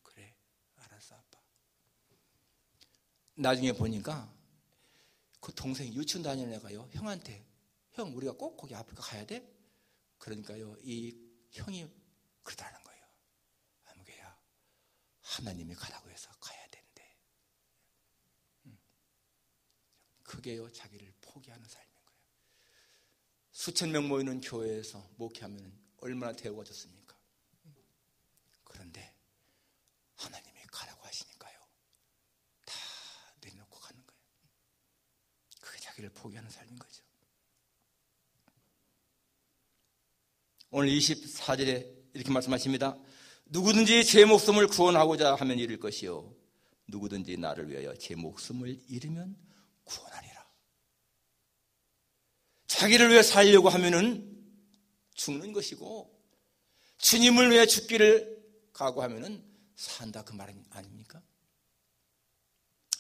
그래, 알았어 아빠. 나중에 보니까 그 동생이 유치원 다니는 애가요, 형한테, 형 우리가 꼭 거기 아프리카 가야 돼? 그러니까요, 이 형이 그러다는 거예요. 아무개야, 하나님이 가라고 해서 가야 된대. 그게요, 자기를 포기하는 삶인 거예요. 수천 명 모이는 교회에서 목회하면 얼마나 대우가 좋습니까? 그런데 하나님이 가라고 하시니까요, 다 내려놓고 가는 거예요. 그게 자기를 포기하는 삶인 거죠. 오늘 24절에 이렇게 말씀하십니다. 누구든지 제 목숨을 구원하고자 하면 잃을 것이요, 누구든지 나를 위하여 제 목숨을 잃으면 구원하리라. 자기를 위해 살려고 하면은 죽는 것이고, 주님을 위해 죽기를 각오하면은 산다, 그 말 아닙니까?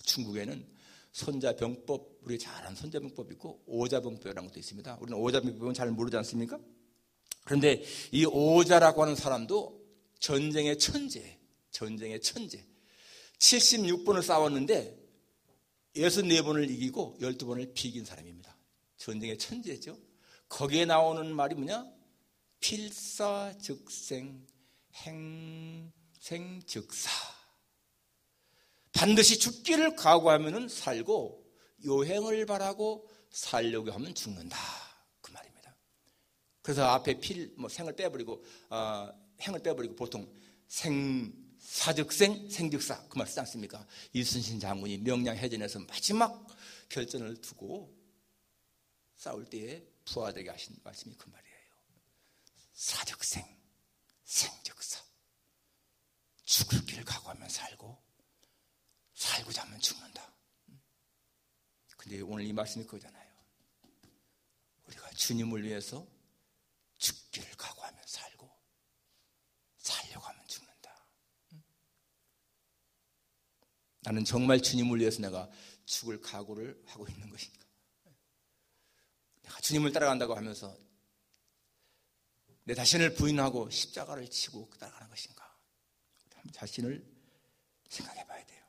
중국에는 손자병법, 우리 잘 아는 손자병법이 있고 오자병법이라는 것도 있습니다. 우리는 오자병법은 잘 모르지 않습니까? 그런데 이 오자라고 하는 사람도 전쟁의 천재. 76번을 싸웠는데 64번을 이기고 12번을 비긴 사람입니다. 전쟁의 천재죠. 거기에 나오는 말이 뭐냐? 필사즉생, 행생즉사. 반드시 죽기를 각오하면 살고, 요행을 바라고 살려고 하면 죽는다, 그 말입니다. 그래서 앞에 생을 빼버리고 행을 빼버리고 보통 사즉생, 생즉사, 그 말 쓰지 않습니까? 이순신 장군이 명량해전에서 마지막 결전을 두고 싸울 때에 부하되게 하신 말씀이 그 말이에요. 사즉생, 생즉사. 죽을 길을 각오하면 살고, 살고자 하면 죽는다. 근데 오늘 이 말씀이 그거잖아요. 우리가 주님을 위해서 죽기를 각오하면 살고, 살려고 하면 죽는다. 나는 정말 주님을 위해서 내가 죽을 각오를 하고 있는 것인가? 내가 주님을 따라간다고 하면서 내 자신을 부인하고 십자가를 치고 따라가는 것인가? 자신을 생각해 봐야 돼요.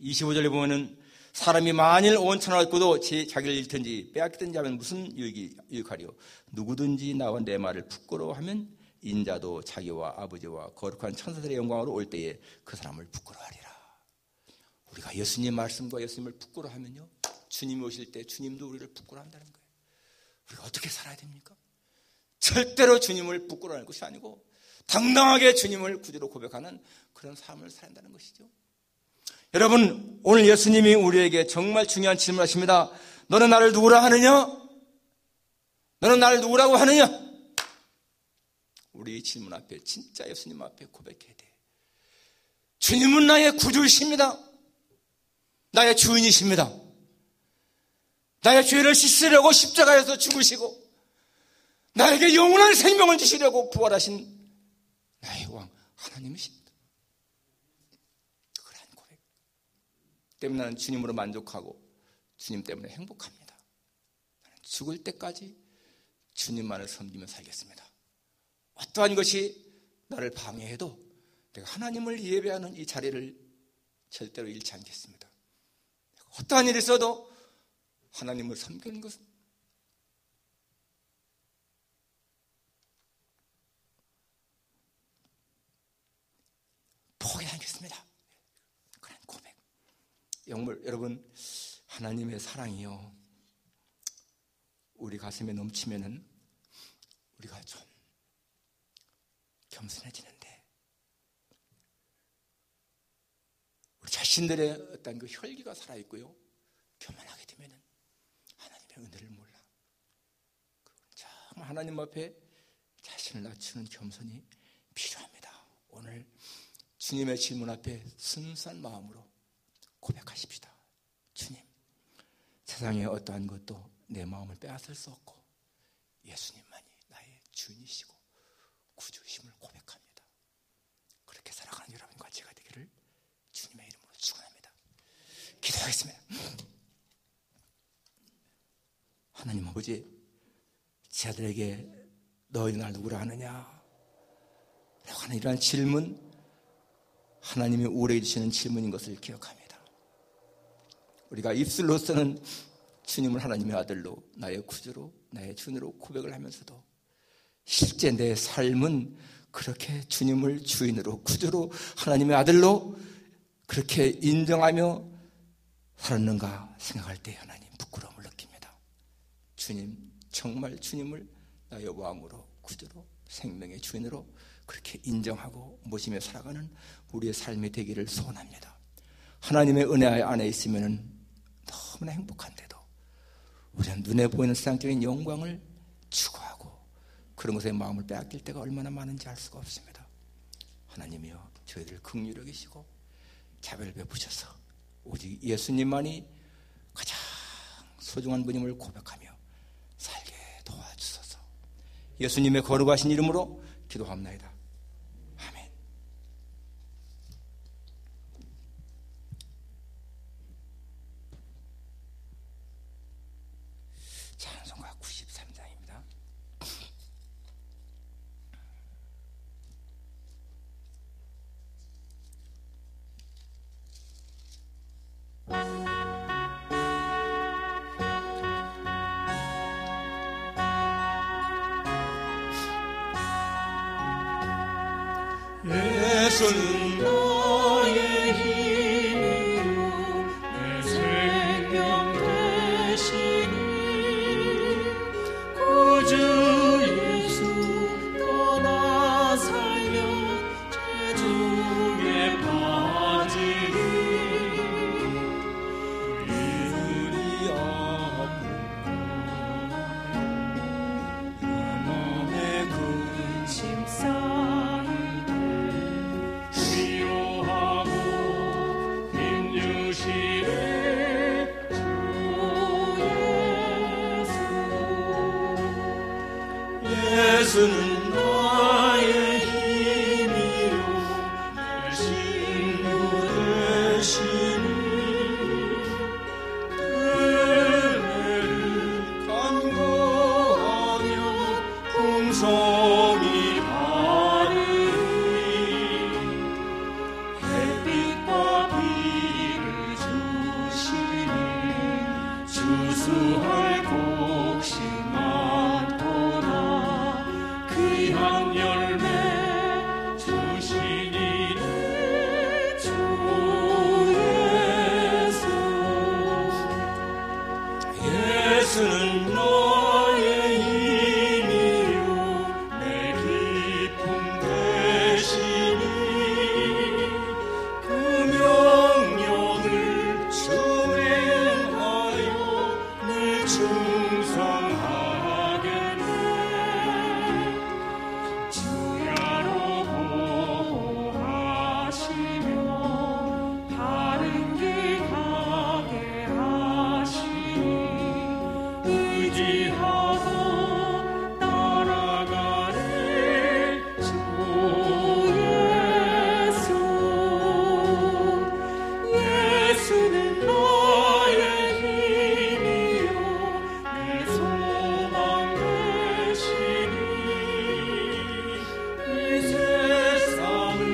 25절에 보면은 사람이 만일 온 천하를 얻고도 자기를 잃든지 빼앗기든지 하면 무슨 유익하리요? 누구든지 나와 내 말을 부끄러워하면 인자도 자기와 아버지와 거룩한 천사들의 영광으로 올 때에 그 사람을 부끄러워하리라. 우리가 예수님 말씀과 예수님을 부끄러워하면요, 주님이 오실 때 주님도 우리를 부끄러워한다는 거예요. 우리가 어떻게 살아야 됩니까? 절대로 주님을 부끄러워하는 것이 아니고 당당하게 주님을 구주로 고백하는 그런 삶을 살아야 한다는 것이죠. 여러분, 오늘 예수님이 우리에게 정말 중요한 질문을 하십니다. 너는 나를 누구라 하느냐? 너는 나를 누구라고 하느냐? 우리 이 질문 앞에 진짜 예수님 앞에 고백해야 돼. 주님은 나의 구주이십니다. 나의 주인이십니다. 나의 죄를 씻으려고 십자가에서 죽으시고 나에게 영원한 생명을 주시려고 부활하신 나의 왕 하나님이십니다. 그러한 고백 때문에 나는 주님으로 만족하고 주님 때문에 행복합니다. 나는 죽을 때까지 주님만을 섬기며 살겠습니다. 어떠한 것이 나를 방해해도 내가 하나님을 예배하는 이 자리를 절대로 잃지 않겠습니다. 어떠한 일이 있어도 하나님을 섬기는 것은 포기하겠습니다. 그런 고백. 여러분, 하나님의 사랑이요, 우리 가슴에 넘치면은 우리가 좀 겸손해지는데, 우리 자신들의 어떤 그 혈기가 살아있고요, 교만하게 되면은 하나님의 은혜를 몰라. 정말 하나님 앞에 자신을 낮추는 겸손이 필요합니다. 오늘 주님의 질문 앞에 순수한 마음으로 고백하십시다. 주님, 세상의 어떠한 것도 내 마음을 빼앗을 수 없고 예수님만이 나의 주인이시고 구주이심을 고백합니다. 그렇게 살아가는 여러분과 제가 되기를 주님의 이름으로 축원합니다. 기도하겠습니다. 하나님 아버지, 제 아들에게 너희 날 누구라 하느냐 라고 하는 이러한 질문, 하나님이 오래 주시는 질문인 것을 기억합니다. 우리가 입술로서는 주님을 하나님의 아들로, 나의 구주로, 나의 주인으로 고백을 하면서도 실제 내 삶은 그렇게 주님을 주인으로, 구주로, 하나님의 아들로 그렇게 인정하며 살았는가 생각할 때 하나님 부끄러움을 느낍니다. 주님, 정말 주님을 나의 왕으로, 구주로, 생명의 주인으로 그렇게 인정하고 모시며 살아가는 우리의 삶이 되기를 소원합니다. 하나님의 은혜 안에 있으면 너무나 행복한데도 우리는 눈에 보이는 세상적인 영광을 추구하고 그런 것에 마음을 빼앗길 때가 얼마나 많은지 알 수가 없습니다. 하나님이여, 저희들 긍휼히 여기시고 자비를 베푸셔서 오직 예수님만이 가장 소중한 분임을 고백하며 살게 도와주소서. 예수님의 거룩하신 이름으로 기도합나이다. 아멘. 찬송가 93장입니다. 예수는 나의 힘이요 내 생명 되시니 구주 예수 떠나 살려 죄중에 빠지니 이분이 아픈 내 맘에 근심 쌓이네 예수는 나의 힘이요 내 신부 되시니 은혜를 간구하며 풍성히 바르니 햇빛과 비를 주시니 주수할 곡식 귀한 열매 주시니 내 주 예수. 예수는 나의 힘이요 내 기쁨 되시니 그 명령을 수행하여 늘 충성하겠네. 주야로 보호하시며 바른 길 가게 하시니 의지하고 따라가네 주 예수. 예수는 나의 힘이요 내 소망 되시니 이 세상을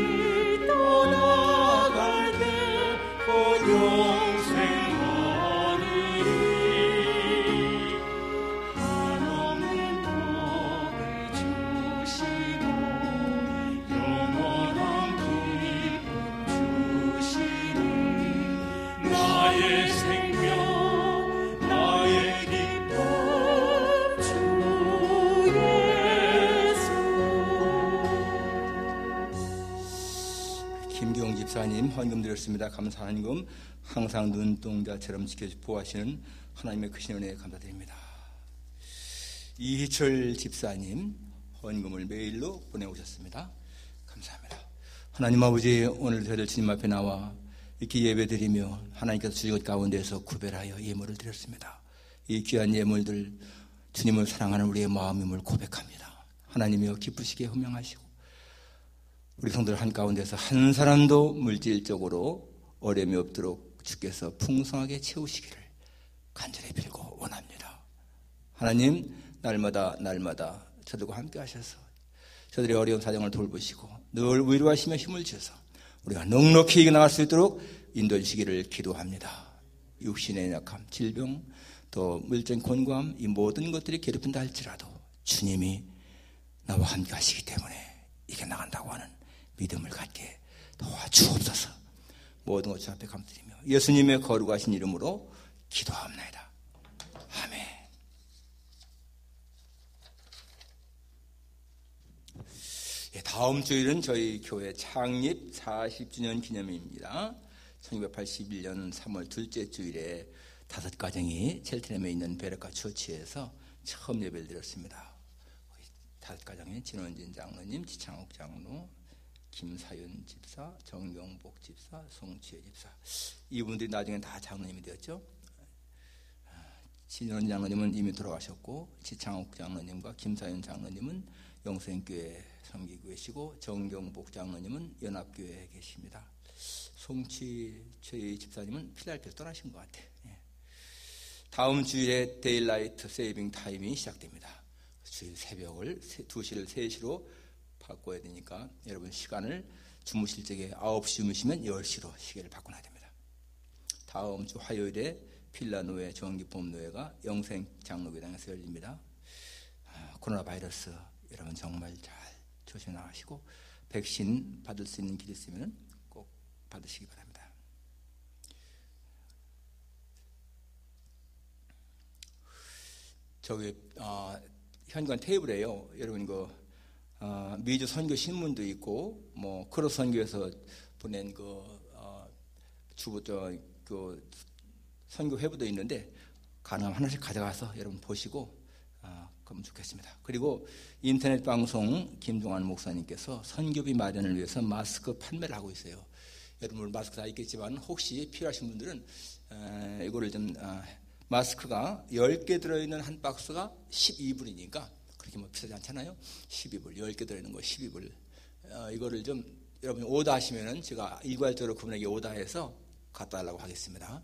떠나갈 때 곧 영생 하느니 한없는 하나님 헌금 드렸습니다. 감사 헌금 항상 눈동자처럼 지켜주 보호하시는 하나님의 크신 은혜에 감사드립니다. 이희철 집사님 헌금을 메일로 보내오셨습니다. 감사합니다. 하나님 아버지, 오늘 저희들 주님 앞에 나와 이렇게 예배드리며 하나님께서 주신 것 가운데서 구별하여 예물을 드렸습니다. 이 귀한 예물들 주님을 사랑하는 우리의 마음임을 고백합니다. 하나님이여 기쁘시게 허명하시고 우리 성도들 한가운데서 한 사람도 물질적으로 어려움이 없도록 주께서 풍성하게 채우시기를 간절히 빌고 원합니다. 하나님, 날마다 저들과 함께 하셔서 저들의 어려운 사정을 돌보시고 늘 위로하시며 힘을 주셔서 우리가 넉넉히 이겨나갈 수 있도록 인도해 주시기를 기도합니다. 육신의 약함, 질병, 또 물적 곤고함, 이 모든 것들이 괴롭힌다 할지라도 주님이 나와 함께 하시기 때문에 이겨나간다고 하는 믿음을 갖게 도와주옵소서. 모든 것 주 앞에 감사드리며 예수님의 거룩하신 이름으로 기도합니다. 아멘. 다음 주일은 저희 교회 창립 40주년 기념일입니다. 1981년 3월 둘째 주일에 5가정이 첼트넘에 있는 베레카 처치에서 처음 예배를 드렸습니다. 5가정이 진원진 장로님, 지창욱 장로, 김사윤 집사, 정경복 집사, 송치혜 집사, 이분들이 나중에 다 장로님이 되었죠. 진원진 장로님은 이미 돌아가셨고, 지창욱 장로님과 김사윤 장로님은 영생교회 섬기고 계시고, 정경복 장로님은 연합교회에 계십니다. 송치혜 집사님은 필라델피아에서 떠나신 것 같아요. 다음 주일에 데일라이트 세이빙 타임이 시작됩니다. 주일 새벽을 2시를 3시로 바꿔야 되니까 여러분 시간을 주무실 적에 9시 주무시면 10시로 시계를 바꿔놔야 됩니다. 다음 주 화요일에 필라노회 정기법노회가 영생장로교당에서 열립니다. 코로나 바이러스 여러분 정말 잘 조심해 나가시고 백신 받을 수 있는 길이 있으면 꼭 받으시기 바랍니다. 저기 현관 테이블에요. 여러분 미주 선교 신문도 있고 뭐 크로스 선교에서 보낸 선교 회부도 있는데 가능하면 하나씩 가져가서 여러분 보시고 그러면 좋겠습니다. 그리고 인터넷 방송 김종환 목사님께서 선교비 마련을 위해서 마스크 판매를 하고 있어요. 여러분 마스크 다 있겠지만 혹시 필요하신 분들은 이거를 좀 마스크가 10개 들어있는 한 박스가 12불이니까 그렇게 뭐 비싸지 않잖아요. 12불, 10개 들어있는 거 12불. 이거를 좀 여러분이 오다하시면은 제가 일괄적으로 그분에게 오다해서 갖다 달라고 하겠습니다.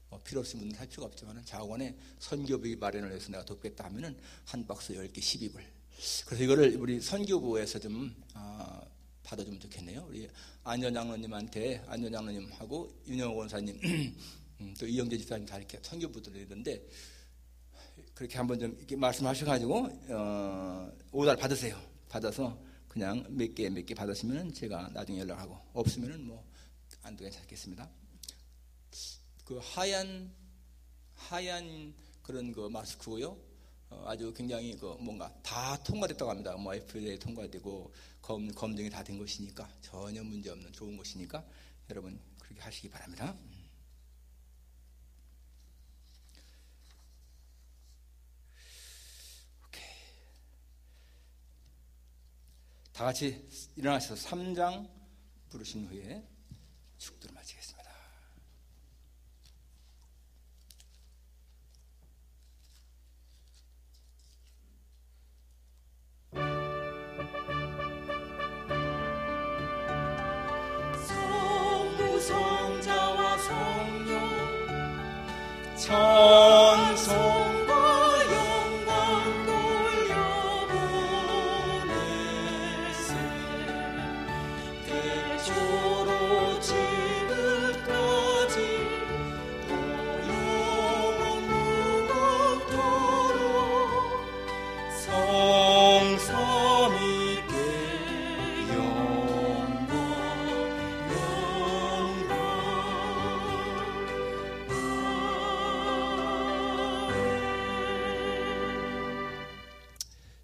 뭐 필요 없으신 분들은 할 필요가 없지만은 자원에 선교비 마련을 해서 내가 돕겠다 하면은 한 박스 10개 12불. 그래서 이거를 우리 선교부에서 좀 받아주면 좋겠네요. 우리 안전 장로님하고 윤영호 원사님 또 이영재 집사님 다 이렇게 선교부들이 있는데 그렇게 한번 좀 이렇게 말씀하셔가지고 오다를 받으세요. 받아서 그냥 몇 개 받으시면은 제가 나중에 연락하고 없으면은 뭐 안도 괜찮겠습니다. 그 하얀 그런 마스크고요. 아주 굉장히 뭔가 다 통과됐다고 합니다. 뭐 FDA 통과되고 검증이 다 된 것이니까 전혀 문제 없는 좋은 것이니까 여러분 그렇게 하시기 바랍니다. 다 같이 일어나셔서 3장 부르신 후에 축도를 마치겠습니다. 성부 성자와 성령 찬송과 영광 돌려보내세 대초로 지금까지 또 영원 무궁토록 성삼위께 영광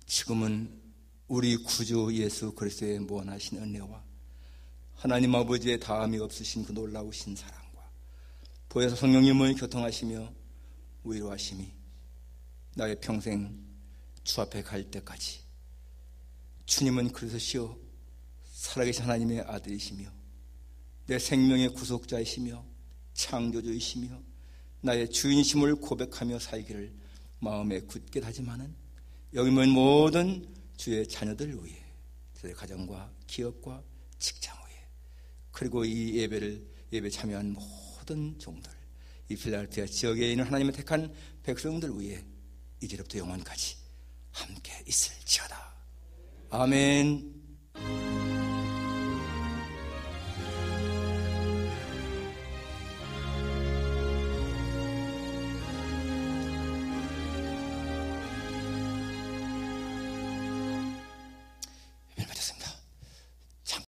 지금은 우리 구주 예수 그리스도의 무한하신 은혜와 하나님 아버지의 다함이 없으신 그 놀라우신 사랑과 보혜사 성령님을 교통하시며 위로하심이 나의 평생 주 앞에 갈 때까지 주님은 그리스도시요 살아계신 하나님의 아들이시며 내 생명의 구속자이시며 창조주이시며 나의 주인심을 고백하며 살기를 마음에 굳게 다짐하는 여기 모인 모든 주의 자녀들 위해 저의 가정과 기업과 직장 위에 그리고 이 예배 참여한 모든 종들 이 필라델피아 지역에 있는 하나님의 택한 백성들 위해 이제로부터 영원까지 함께 있을지어다. 아멘.